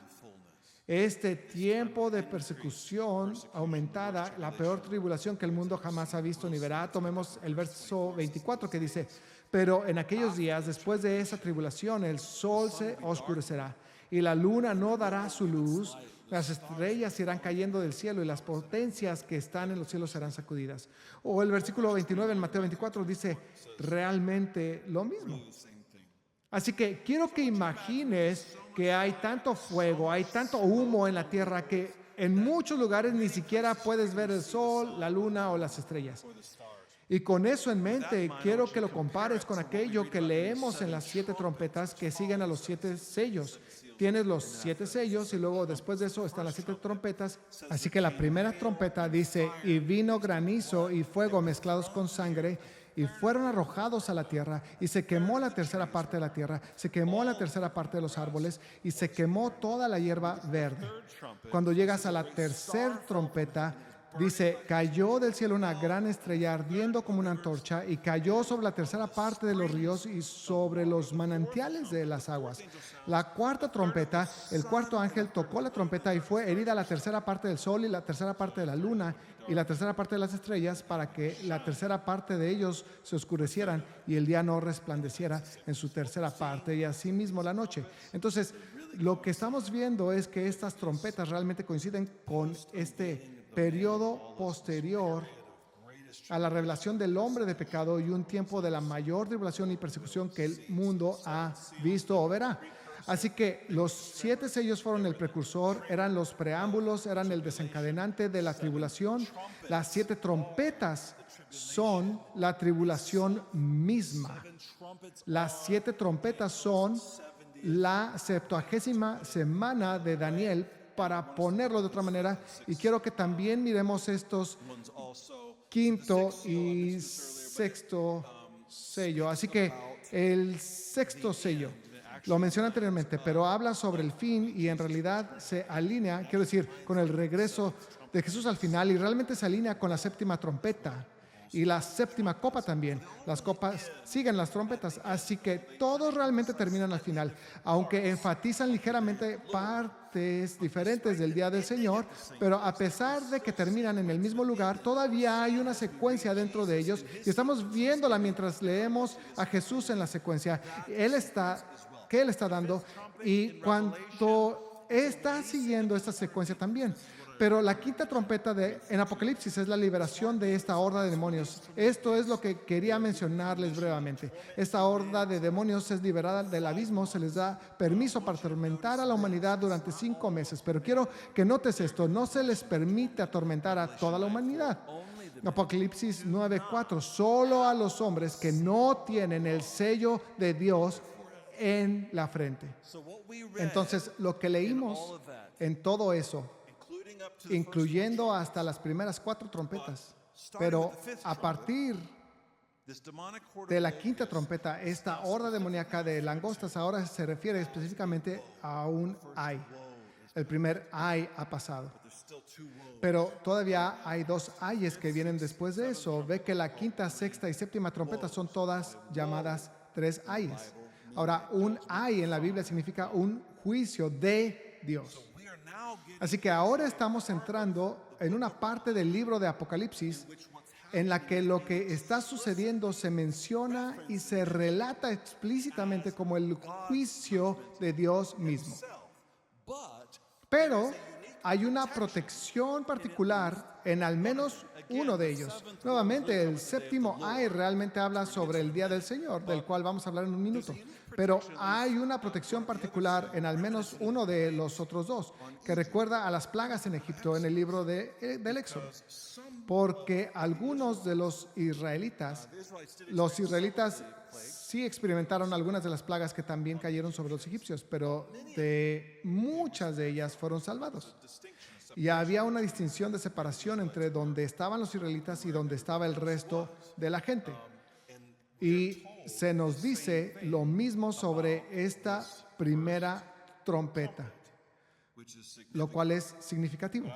Este tiempo de persecución aumentada, la peor tribulación que el mundo jamás ha visto ni verá. Tomemos el verso 24 que dice: pero en aquellos días, después de esa tribulación, el sol se oscurecerá y la luna no dará su luz, las estrellas irán cayendo del cielo y las potencias que están en los cielos serán sacudidas. O el versículo 29 en Mateo 24 dice realmente lo mismo. Así que quiero que imagines que hay tanto fuego, hay tanto humo en la tierra que en muchos lugares ni siquiera puedes ver el sol, la luna o las estrellas. Y con eso en mente, quiero que lo compares con aquello que leemos en las 7 trompetas que siguen a los 7 sellos. Tienes los 7 sellos y luego después de eso están las 7 trompetas. Así que la primera trompeta dice: y vino granizo y fuego mezclados con sangre, y fueron arrojados a la tierra, y se quemó la tercera parte de la tierra, se quemó la tercera parte de los árboles, y se quemó toda la hierba verde. Cuando llegas a la tercera trompeta, dice: cayó del cielo una gran estrella ardiendo como una antorcha, y cayó sobre la tercera parte de los ríos y sobre los manantiales de las aguas. La cuarta trompeta, el cuarto ángel tocó la trompeta y fue herida la tercera parte del sol y la tercera parte de la luna y la tercera parte de las estrellas, para que la tercera parte de ellos se oscurecieran y el día no resplandeciera en su tercera parte, y asimismo la noche. Entonces, lo que estamos viendo es que estas trompetas realmente coinciden con este periodo posterior a la revelación del hombre de pecado y un tiempo de la mayor tribulación y persecución que el mundo ha visto o verá. Así que los 7 sellos fueron el precursor, eran los preámbulos, eran el desencadenante de la tribulación. Las 7 trompetas son la tribulación misma. Las 7 trompetas son la 70ª semana de Daniel, para ponerlo de otra manera, y quiero que también miremos estos 5º y 6º sello. Así que el 6º sello lo mencioné anteriormente, pero habla sobre el fin y en realidad se alinea, quiero decir, con el regreso de Jesús al final, y realmente se alinea con la 7ª trompeta y la 7ª copa también. Las copas siguen las trompetas, así que todos realmente terminan al final, aunque enfatizan ligeramente partes diferentes del día del Señor, pero a pesar de que terminan en el mismo lugar, todavía hay una secuencia dentro de ellos, y estamos viéndola mientras leemos a Jesús en la secuencia. Él está dando, y cuando está siguiendo esta secuencia también. Pero la 5ª trompeta en Apocalipsis es la liberación de esta horda de demonios. Esto es lo que quería mencionarles brevemente. Esta horda de demonios es liberada del abismo, se les da permiso para atormentar a la humanidad durante 5 meses. Pero quiero que notes esto: no se les permite atormentar a toda la humanidad. Apocalipsis 9:4, solo a los hombres que no tienen el sello de Dios en la frente. Entonces, lo que leímos en todo eso, incluyendo hasta las primeras 4 trompetas, pero a partir de la 5ª trompeta, esta horda demoníaca de langostas ahora se refiere específicamente a un ay. El primer ay ha pasado, pero todavía hay 2 ayes que vienen después de eso. Ve que la 5ª, 6ª y 7ª trompeta son todas llamadas 3 ayes. Ahora, un ay en la Biblia significa un juicio de Dios. Así que ahora estamos entrando en una parte del libro de Apocalipsis en la que lo que está sucediendo se menciona y se relata explícitamente como el juicio de Dios mismo. Pero hay una protección particular en al menos uno de ellos. Nuevamente, el séptimo ay realmente habla sobre el día del Señor, del cual vamos a hablar en un minuto. Pero hay una protección particular en al menos uno de los otros dos, que recuerda a las plagas en Egipto en el libro del Éxodo. Porque algunos de los israelitas sí experimentaron algunas de las plagas que también cayeron sobre los egipcios, pero de muchas de ellas fueron salvados. Y había una distinción de separación entre donde estaban los israelitas y donde estaba el resto de la gente. Y se nos dice lo mismo sobre esta primera trompeta, lo cual es significativo.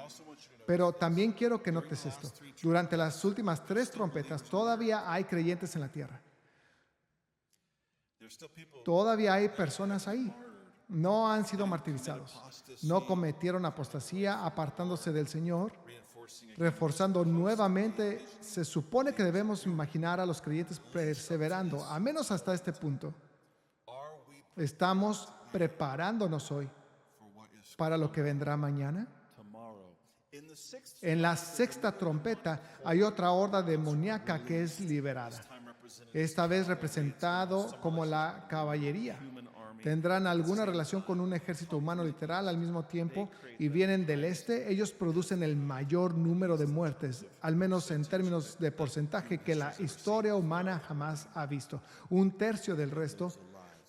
Pero también quiero que notes esto. Durante las últimas 3 trompetas todavía hay creyentes en la tierra. Todavía hay personas ahí. No han sido martirizados. No cometieron apostasía apartándose del Señor. Reforzando nuevamente, se supone que debemos imaginar a los creyentes perseverando, a menos hasta este punto. ¿Estamos preparándonos hoy para lo que vendrá mañana? En la 6ª trompeta hay otra horda demoníaca que es liberada, esta vez representado como la caballería. Tendrán alguna relación con un ejército humano literal al mismo tiempo y vienen del este. Ellos producen el mayor número de muertes, al menos en términos de porcentaje, que la historia humana jamás ha visto. 1/3 del resto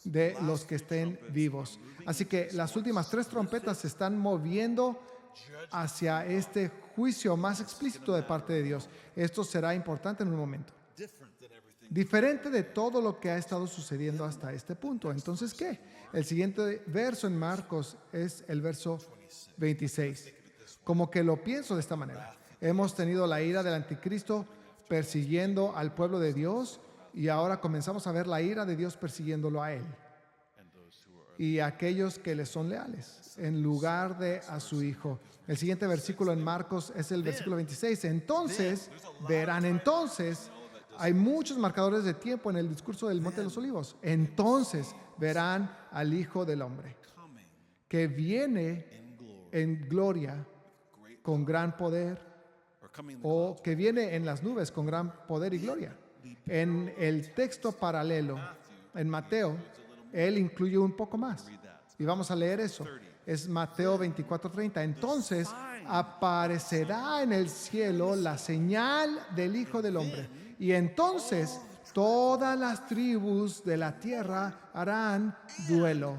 de los que estén vivos. Así que las últimas 3 trompetas se están moviendo hacia este juicio más explícito de parte de Dios. Esto será importante en un momento. Diferente de todo lo que ha estado sucediendo hasta este punto. Entonces, ¿qué? El siguiente verso en Marcos es el verso 26. Como que lo pienso de esta manera. Hemos tenido la ira del anticristo persiguiendo al pueblo de Dios y ahora comenzamos a ver la ira de Dios persiguiéndolo a él y a aquellos que le son leales en lugar de a su hijo. El siguiente versículo en Marcos es el versículo 26. Entonces, hay muchos marcadores de tiempo en el discurso del Monte de los Olivos. Entonces verán al Hijo del Hombre, que viene en gloria con gran poder, o que viene en las nubes con gran poder y gloria. En el texto paralelo, en Mateo, él incluye un poco más. Y vamos a leer eso. Es Mateo 24:30. Entonces aparecerá en el cielo la señal del Hijo del Hombre. Y entonces todas las tribus de la tierra harán duelo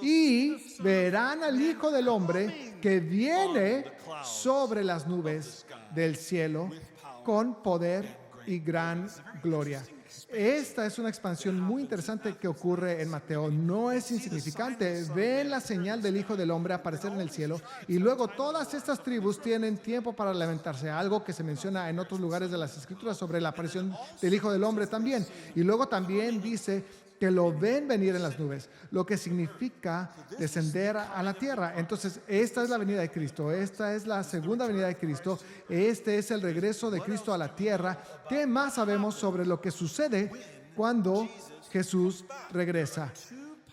y verán al Hijo del Hombre que viene sobre las nubes del cielo con poder y gran gloria. Esta es una expansión muy interesante que ocurre en Mateo. No es insignificante. Ven la señal del Hijo del Hombre aparecer en el cielo y luego todas estas tribus tienen tiempo para lamentarse. Algo que se menciona en otros lugares de las Escrituras sobre la aparición del Hijo del Hombre también. Y luego también dice que lo ven venir en las nubes, lo que significa descender a la tierra. Entonces, esta es la venida de Cristo, esta es la segunda venida de Cristo, este es el regreso de Cristo a la tierra. ¿Qué más sabemos sobre lo que sucede cuando Jesús regresa?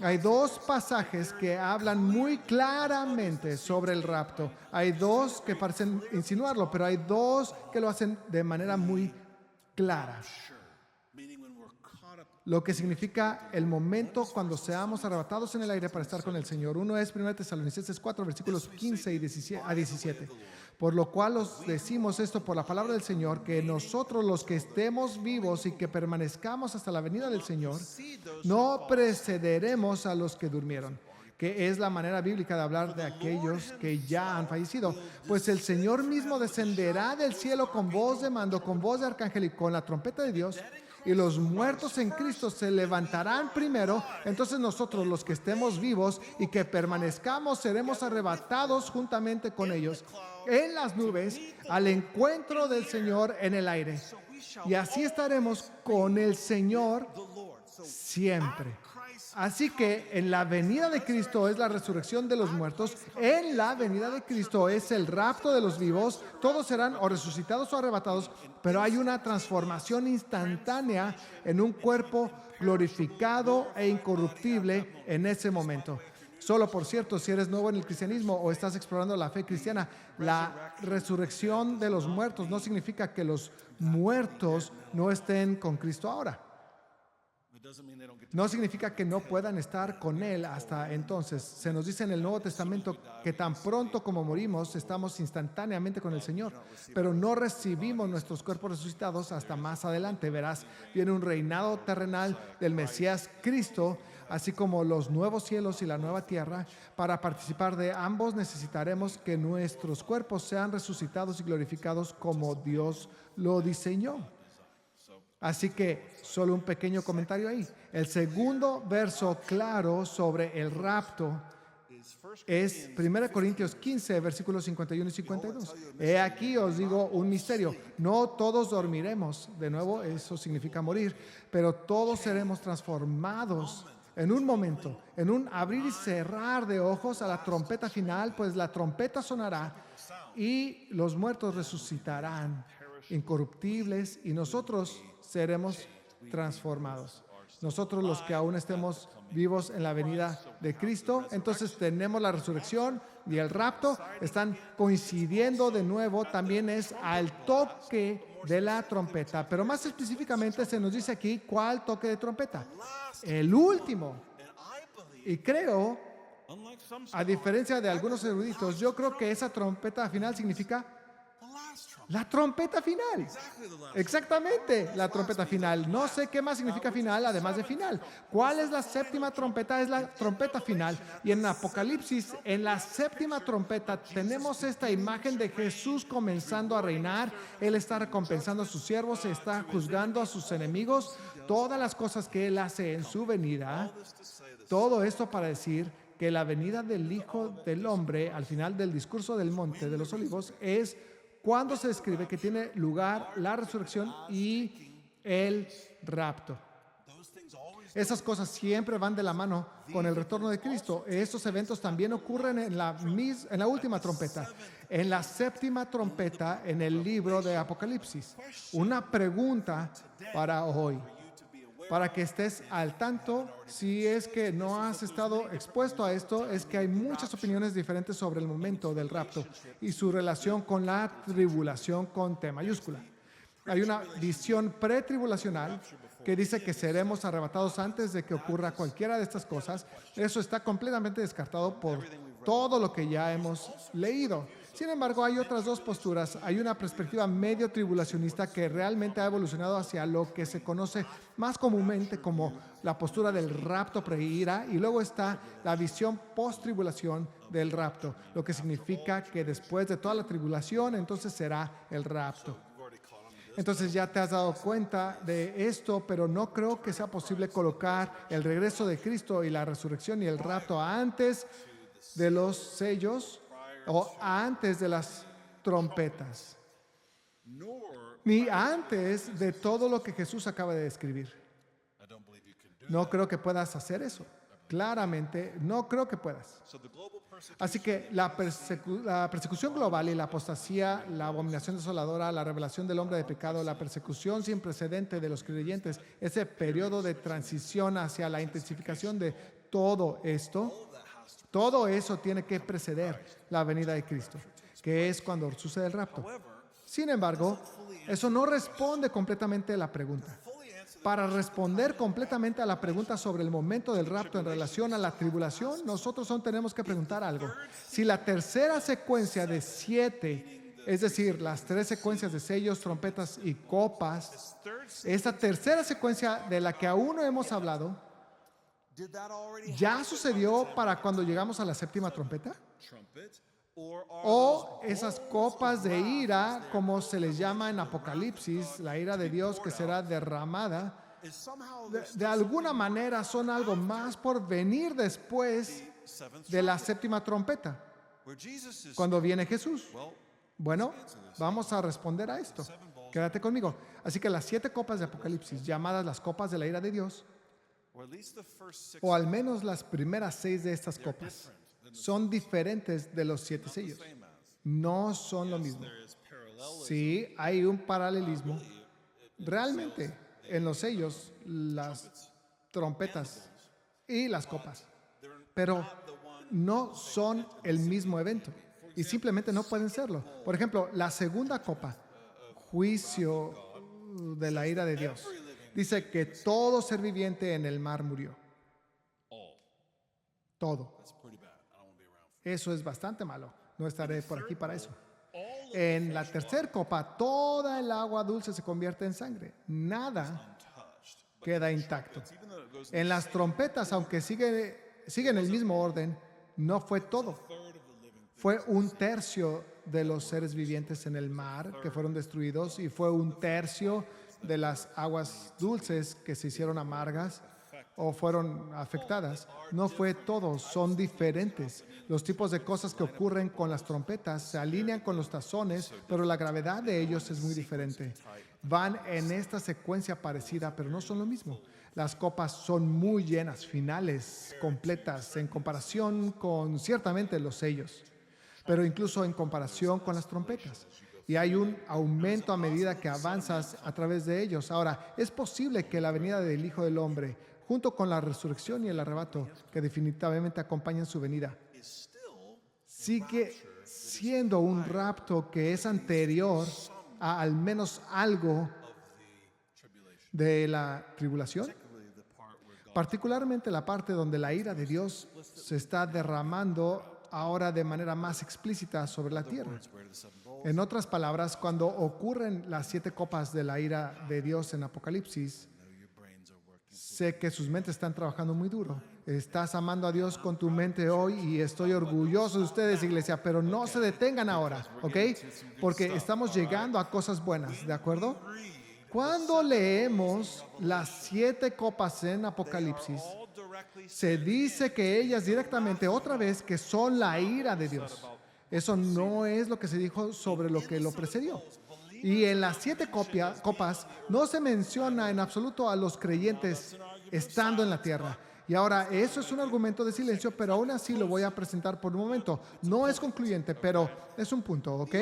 Hay 2 pasajes que hablan muy claramente sobre el rapto. Hay 2 que parecen insinuarlo, pero hay 2 que lo hacen de manera muy clara. Lo que significa el momento cuando seamos arrebatados en el aire para estar con el Señor. Uno es 1 Tesalonicenses 4, versículos 15 a 17. Por lo cual os decimos esto por la palabra del Señor, que nosotros los que estemos vivos y que permanezcamos hasta la venida del Señor, no precederemos a los que durmieron, que es la manera bíblica de hablar de aquellos que ya han fallecido. Pues el Señor mismo descenderá del cielo con voz de mando, con voz de arcángel y con la trompeta de Dios, y los muertos en Cristo se levantarán primero. Entonces nosotros los que estemos vivos y que permanezcamos seremos arrebatados juntamente con ellos en las nubes al encuentro del Señor en el aire. Y así estaremos con el Señor siempre. Así que en la venida de Cristo es la resurrección de los muertos, en la venida de Cristo es el rapto de los vivos. Todos serán o resucitados o arrebatados, pero hay una transformación instantánea en un cuerpo glorificado e incorruptible en ese momento. Solo, por cierto, si eres nuevo en el cristianismo o estás explorando la fe cristiana, la resurrección de los muertos no significa que los muertos no estén con Cristo ahora. No significa que no puedan estar con Él hasta entonces. Se nos dice en el Nuevo Testamento que tan pronto como morimos, estamos instantáneamente con el Señor, pero no recibimos nuestros cuerpos resucitados hasta más adelante. Verás, viene un reinado terrenal del Mesías Cristo, así como los nuevos cielos y la nueva tierra. Para participar de ambos necesitaremos que nuestros cuerpos sean resucitados y glorificados como Dios lo diseñó. Así que solo un pequeño comentario ahí. El segundo verso claro sobre el rapto es 1 Corintios 15, versículos 51 y 52. He aquí os digo un misterio. No todos dormiremos. De nuevo, eso significa morir. Pero todos seremos transformados en un momento, en un abrir y cerrar de ojos a la trompeta final, pues la trompeta sonará y los muertos resucitarán incorruptibles y nosotros seremos transformados. Nosotros, los que aún estemos vivos en la venida de Cristo, entonces tenemos la resurrección y el rapto, están coincidiendo de nuevo, también es al toque de la trompeta, pero más específicamente se nos dice aquí cuál toque de trompeta, el último. Y creo, a diferencia de algunos eruditos, yo creo que esa trompeta final significa la trompeta final. Exactamente, la trompeta final. No sé qué más significa final, además de final. ¿Cuál es la séptima trompeta? Es la trompeta final. Y en Apocalipsis, en la séptima trompeta, tenemos esta imagen de Jesús comenzando a reinar. Él está recompensando a sus siervos, está juzgando a sus enemigos. Todas las cosas que Él hace en su venida. Todo esto para decir que la venida del Hijo del Hombre, al final del discurso del Monte de los Olivos, es cuando se describe que tiene lugar la resurrección y el rapto. Esas cosas siempre van de la mano con el retorno de Cristo. Estos eventos también ocurren en la última trompeta, en la séptima trompeta en el libro de Apocalipsis. Una pregunta para hoy, para que estés al tanto, si es que no has estado expuesto a esto, es que hay muchas opiniones diferentes sobre el momento del rapto y su relación con la tribulación con T mayúscula. Hay una visión pretribulacional que dice que seremos arrebatados antes de que ocurra cualquiera de estas cosas. Eso está completamente descartado por todo lo que ya hemos leído. Sin embargo, hay otras dos posturas. Hay una perspectiva medio tribulacionista que realmente ha evolucionado hacia lo que se conoce más comúnmente como la postura del rapto preira, y luego está la visión post-tribulación del rapto, lo que significa que después de toda la tribulación, entonces será el rapto. Entonces ya te has dado cuenta de esto, pero no creo que sea posible colocar el regreso de Cristo y la resurrección y el rapto antes de los sellos o antes de las trompetas, ni antes de todo lo que Jesús acaba de describir. No creo que puedas hacer eso. Claramente, no creo que puedas. Así que la persecución global y la apostasía, la abominación desoladora, la revelación del hombre de pecado, la persecución sin precedente de los creyentes, ese periodo de transición hacia la intensificación de todo esto, todo eso tiene que preceder la venida de Cristo, que es cuando sucede el rapto. Sin embargo, eso no responde completamente a la pregunta. Para responder completamente a la pregunta sobre el momento del rapto en relación a la tribulación, nosotros aún tenemos que preguntar algo. Si la tercera secuencia de 7, es decir, las 3 secuencias de sellos, trompetas y copas, esta tercera secuencia de la que aún no hemos hablado, ¿ya sucedió para cuando llegamos a la séptima trompeta? O esas copas de ira, como se les llama en Apocalipsis, la ira de Dios que será derramada, de alguna manera son algo más por venir después de la séptima trompeta, cuando viene Jesús. Bueno, vamos a responder a esto. Quédate conmigo. Así que las 7 copas de Apocalipsis, llamadas las copas de la ira de Dios, o al menos las primeras 6 de estas copas, son diferentes de los 7 sellos. No son lo mismo. Sí, hay un paralelismo. Realmente, en los sellos, las trompetas y las copas. Pero no son el mismo evento y simplemente no pueden serlo. Por ejemplo, la segunda copa, juicio de la ira de Dios, dice que todo ser viviente en el mar murió. Todo. Eso es bastante malo. No estaré por aquí para eso. En la tercera copa, toda el agua dulce se convierte en sangre. Nada queda intacto. En las trompetas, aunque siguen el mismo orden, no fue todo. Fue 1/3 de los seres vivientes en el mar que fueron destruidos y fue 1/3 de las aguas dulces que se hicieron amargas o fueron afectadas. No fue todo, son diferentes. Los tipos de cosas que ocurren con las trompetas se alinean con los tazones, pero la gravedad de ellos es muy diferente. Van en esta secuencia parecida, pero no son lo mismo. Las copas son muy llenas, finales, completas, en comparación con ciertamente los sellos, pero incluso en comparación con las trompetas. Y hay un aumento a medida que avanzas a través de ellos. Ahora, es posible que la venida del Hijo del Hombre, junto con la resurrección y el arrebato, que definitivamente acompañan su venida, sigue siendo un rapto que es anterior a al menos algo de la tribulación, particularmente la parte donde la ira de Dios se está derramando ahora de manera más explícita sobre la tierra. En otras palabras, cuando ocurren las 7 copas de la ira de Dios en Apocalipsis, sé que sus mentes están trabajando muy duro. Estás amando a Dios con tu mente hoy y estoy orgulloso de ustedes, iglesia, pero no se detengan ahora, ¿ok? Porque estamos llegando a cosas buenas, ¿de acuerdo? Cuando leemos las 7 copas en Apocalipsis, se dice que ellas directamente, otra vez, que son la ira de Dios. Eso no es lo que se dijo sobre lo que lo precedió. Y en las 7 copas no se menciona en absoluto a los creyentes estando en la tierra. Y ahora, eso es un argumento de silencio, pero aún así lo voy a presentar por un momento. No es concluyente, pero es un punto, ¿ok?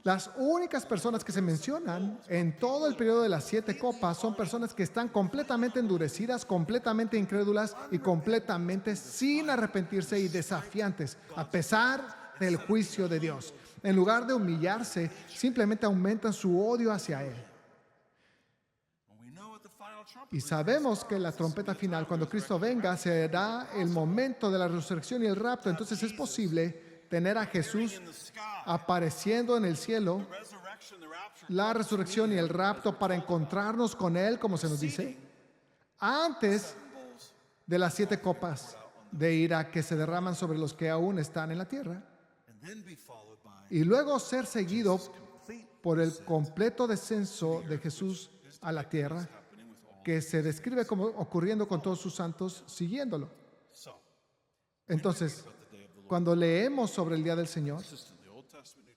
Las únicas personas que se mencionan en todo el periodo de las 7 copas son personas que están completamente endurecidas, completamente incrédulas y completamente sin arrepentirse y desafiantes, a pesar del juicio de Dios. En lugar de humillarse, simplemente aumentan su odio hacia Él. Y sabemos que la trompeta final, cuando Cristo venga, será el momento de la resurrección y el rapto. Entonces es posible tener a Jesús apareciendo en el cielo, la resurrección y el rapto para encontrarnos con Él, como se nos dice, antes de las 7 copas de ira que se derraman sobre los que aún están en la tierra, y luego ser seguido por el completo descenso de Jesús a la tierra, que se describe como ocurriendo con todos sus santos siguiéndolo. Entonces, cuando leemos sobre el día del Señor,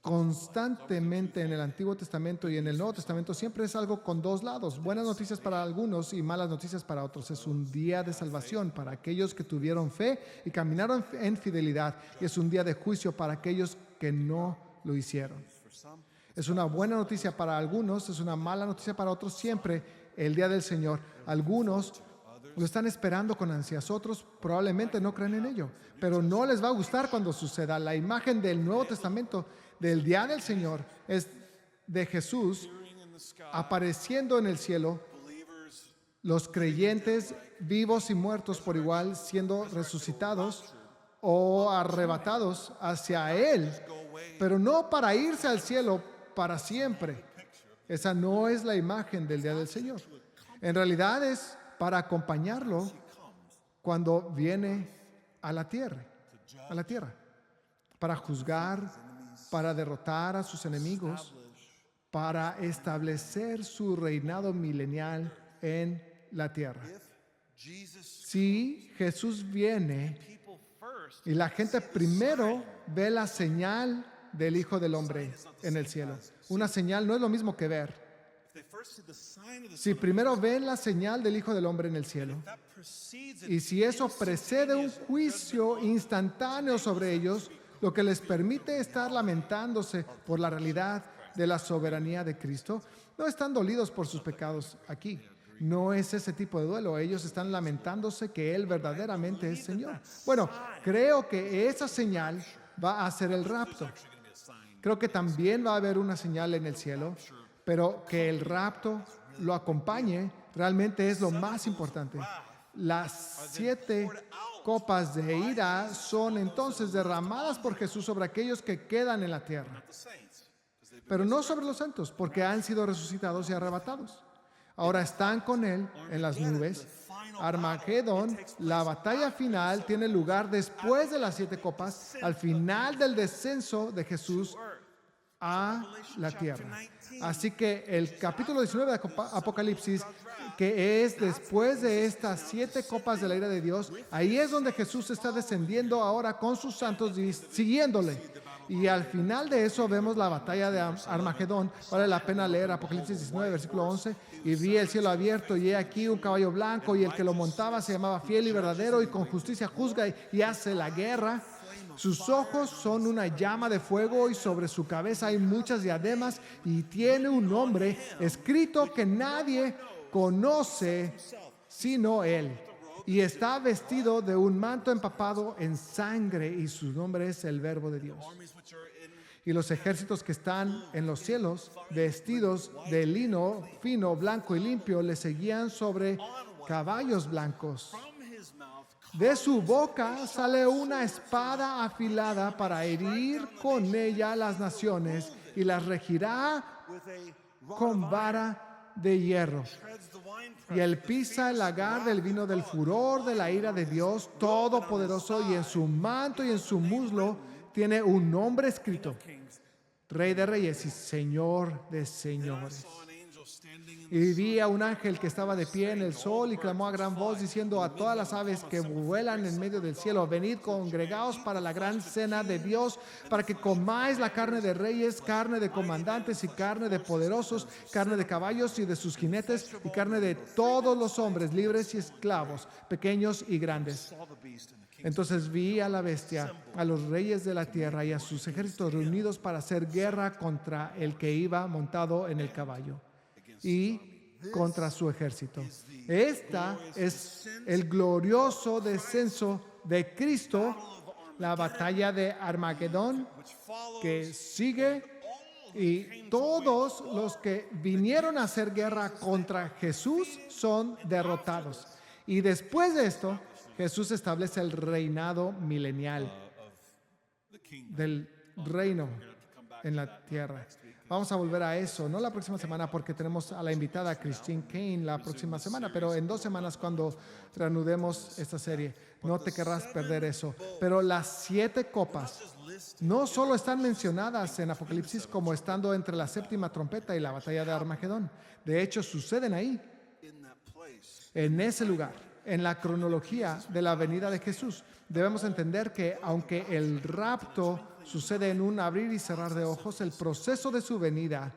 constantemente en el Antiguo Testamento y en el Nuevo Testamento siempre es algo con 2 lados, buenas noticias para algunos y malas noticias para otros. Es un día de salvación para aquellos que tuvieron fe y caminaron en fidelidad, y es un día de juicio para aquellos que no lo hicieron. Es una buena noticia para algunos, es una mala noticia para otros. Siempre el día del Señor, algunos lo están esperando con ansias, otros probablemente no creen en ello, pero no les va a gustar cuando suceda. La imagen del Nuevo Testamento del día del Señor es de Jesús apareciendo en el cielo, los creyentes vivos y muertos por igual siendo resucitados o arrebatados hacia Él, pero no para irse al cielo para siempre. Esa no es la imagen del día del Señor. En realidad es para acompañarlo cuando viene a la tierra, para juzgar, para derrotar a sus enemigos, para establecer su reinado milenial en la tierra. Si Jesús viene y la gente primero ve la señal del Hijo del Hombre en el cielo, una señal no es lo mismo que ver. Si primero ven la señal del Hijo del Hombre en el cielo, y si eso precede un juicio instantáneo sobre ellos, lo que les permite estar lamentándose por la realidad de la soberanía de Cristo, no están dolidos por sus pecados aquí. No es ese tipo de duelo. Ellos están lamentándose que Él verdaderamente es Señor. Bueno, creo que esa señal va a ser el rapto. Creo que también va a haber una señal en el cielo, pero que el rapto lo acompañe realmente es lo más importante. Las 7 copas de ira son entonces derramadas por Jesús sobre aquellos que quedan en la tierra, pero no sobre los santos, porque han sido resucitados y arrebatados. Ahora están con Él en las nubes. Armagedón, la batalla final, tiene lugar después de las 7 copas, al final del descenso de Jesús a la tierra. Así que el capítulo 19 de Apocalipsis, que es después de estas 7 copas de la ira de Dios, ahí es donde Jesús está descendiendo ahora con sus santos y siguiéndole. Y al final de eso vemos la batalla de Armagedón. Vale la pena leer Apocalipsis 19, versículo 11. Y vi el cielo abierto, y he aquí un caballo blanco, y el que lo montaba se llamaba Fiel y Verdadero, y con justicia juzga y hace la guerra. Sus ojos son una llama de fuego, y sobre su cabeza hay muchas diademas, y tiene un nombre escrito que nadie conoce sino Él. Y está vestido de un manto empapado en sangre, y su nombre es el Verbo de Dios. Y los ejércitos que están en los cielos, vestidos de lino fino, blanco y limpio, le seguían sobre caballos blancos. De su boca sale una espada afilada para herir con ella las naciones, y las regirá con vara de hierro. Y él pisa el lagar del vino del furor de la ira de Dios Todopoderoso, y en su manto y en su muslo tiene un nombre escrito: Rey de Reyes y Señor de Señores. Y vi a un ángel que estaba de pie en el sol y clamó a gran voz diciendo a todas las aves que vuelan en medio del cielo: venid, congregaos para la gran cena de Dios, para que comáis la carne de reyes, carne de comandantes y carne de poderosos, carne de caballos y de sus jinetes, y carne de todos los hombres, libres y esclavos, pequeños y grandes. Entonces vi a la bestia, a los reyes de la tierra y a sus ejércitos reunidos para hacer guerra contra el que iba montado en el caballo y contra su ejército. Esta es el glorioso descenso de Cristo, la batalla de Armagedón que sigue, y todos los que vinieron a hacer guerra contra Jesús son derrotados. Y después de esto, Jesús establece el reinado milenial del reino en la tierra. Vamos a volver a eso, no la próxima semana, porque tenemos a la invitada Christine Kane la próxima semana, pero en 2 semanas cuando reanudemos esta serie. No te querrás perder eso. Pero las 7 copas no solo están mencionadas en Apocalipsis como estando entre la 7ª trompeta y la batalla de Armagedón. De hecho, suceden ahí, en ese lugar, en la cronología de la venida de Jesús. Debemos entender que aunque el rapto sucede en un abrir y cerrar de ojos, el proceso de su venida,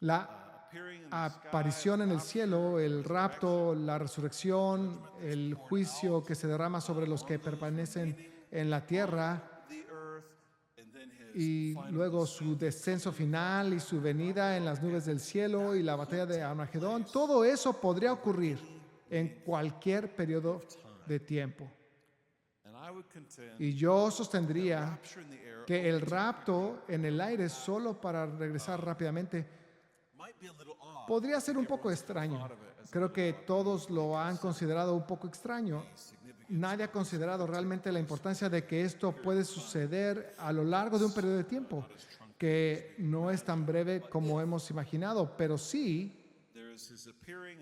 la aparición en el cielo, el rapto, la resurrección, el juicio que se derrama sobre los que permanecen en la tierra, y luego su descenso final y su venida en las nubes del cielo y la batalla de Armagedón, todo eso podría ocurrir en cualquier periodo de tiempo. Y yo sostendría que el rapto en el aire, solo para regresar rápidamente, podría ser un poco extraño. Creo que todos lo han considerado un poco extraño. Nadie ha considerado realmente la importancia de que esto puede suceder a lo largo de un periodo de tiempo, que no es tan breve como hemos imaginado, pero sí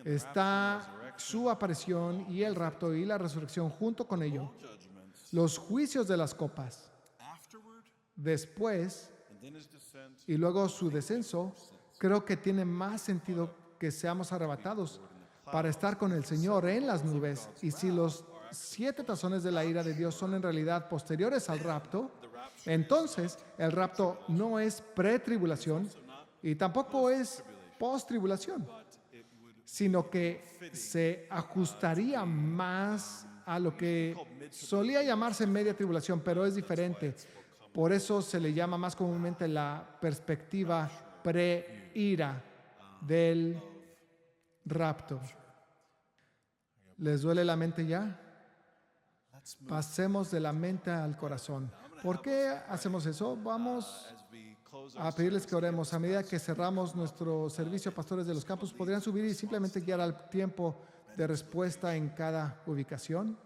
está su aparición y el rapto y la resurrección junto con ello. Los juicios de las copas, después, y luego su descenso, creo que tiene más sentido que seamos arrebatados para estar con el Señor en las nubes. Y si los 7 tazones de la ira de Dios son en realidad posteriores al rapto, entonces el rapto no es pretribulación y tampoco es postribulación, sino que se ajustaría más a lo que solía llamarse media tribulación, pero es diferente. Por eso se le llama más comúnmente la perspectiva pre-ira del rapto. ¿Les duele la mente ya? Pasemos de la mente al corazón. ¿Por qué hacemos eso? Vamos a pedirles que oremos. A medida que cerramos nuestro servicio, pastores de los campus podrían subir y simplemente guiar al tiempo de respuesta en cada ubicación.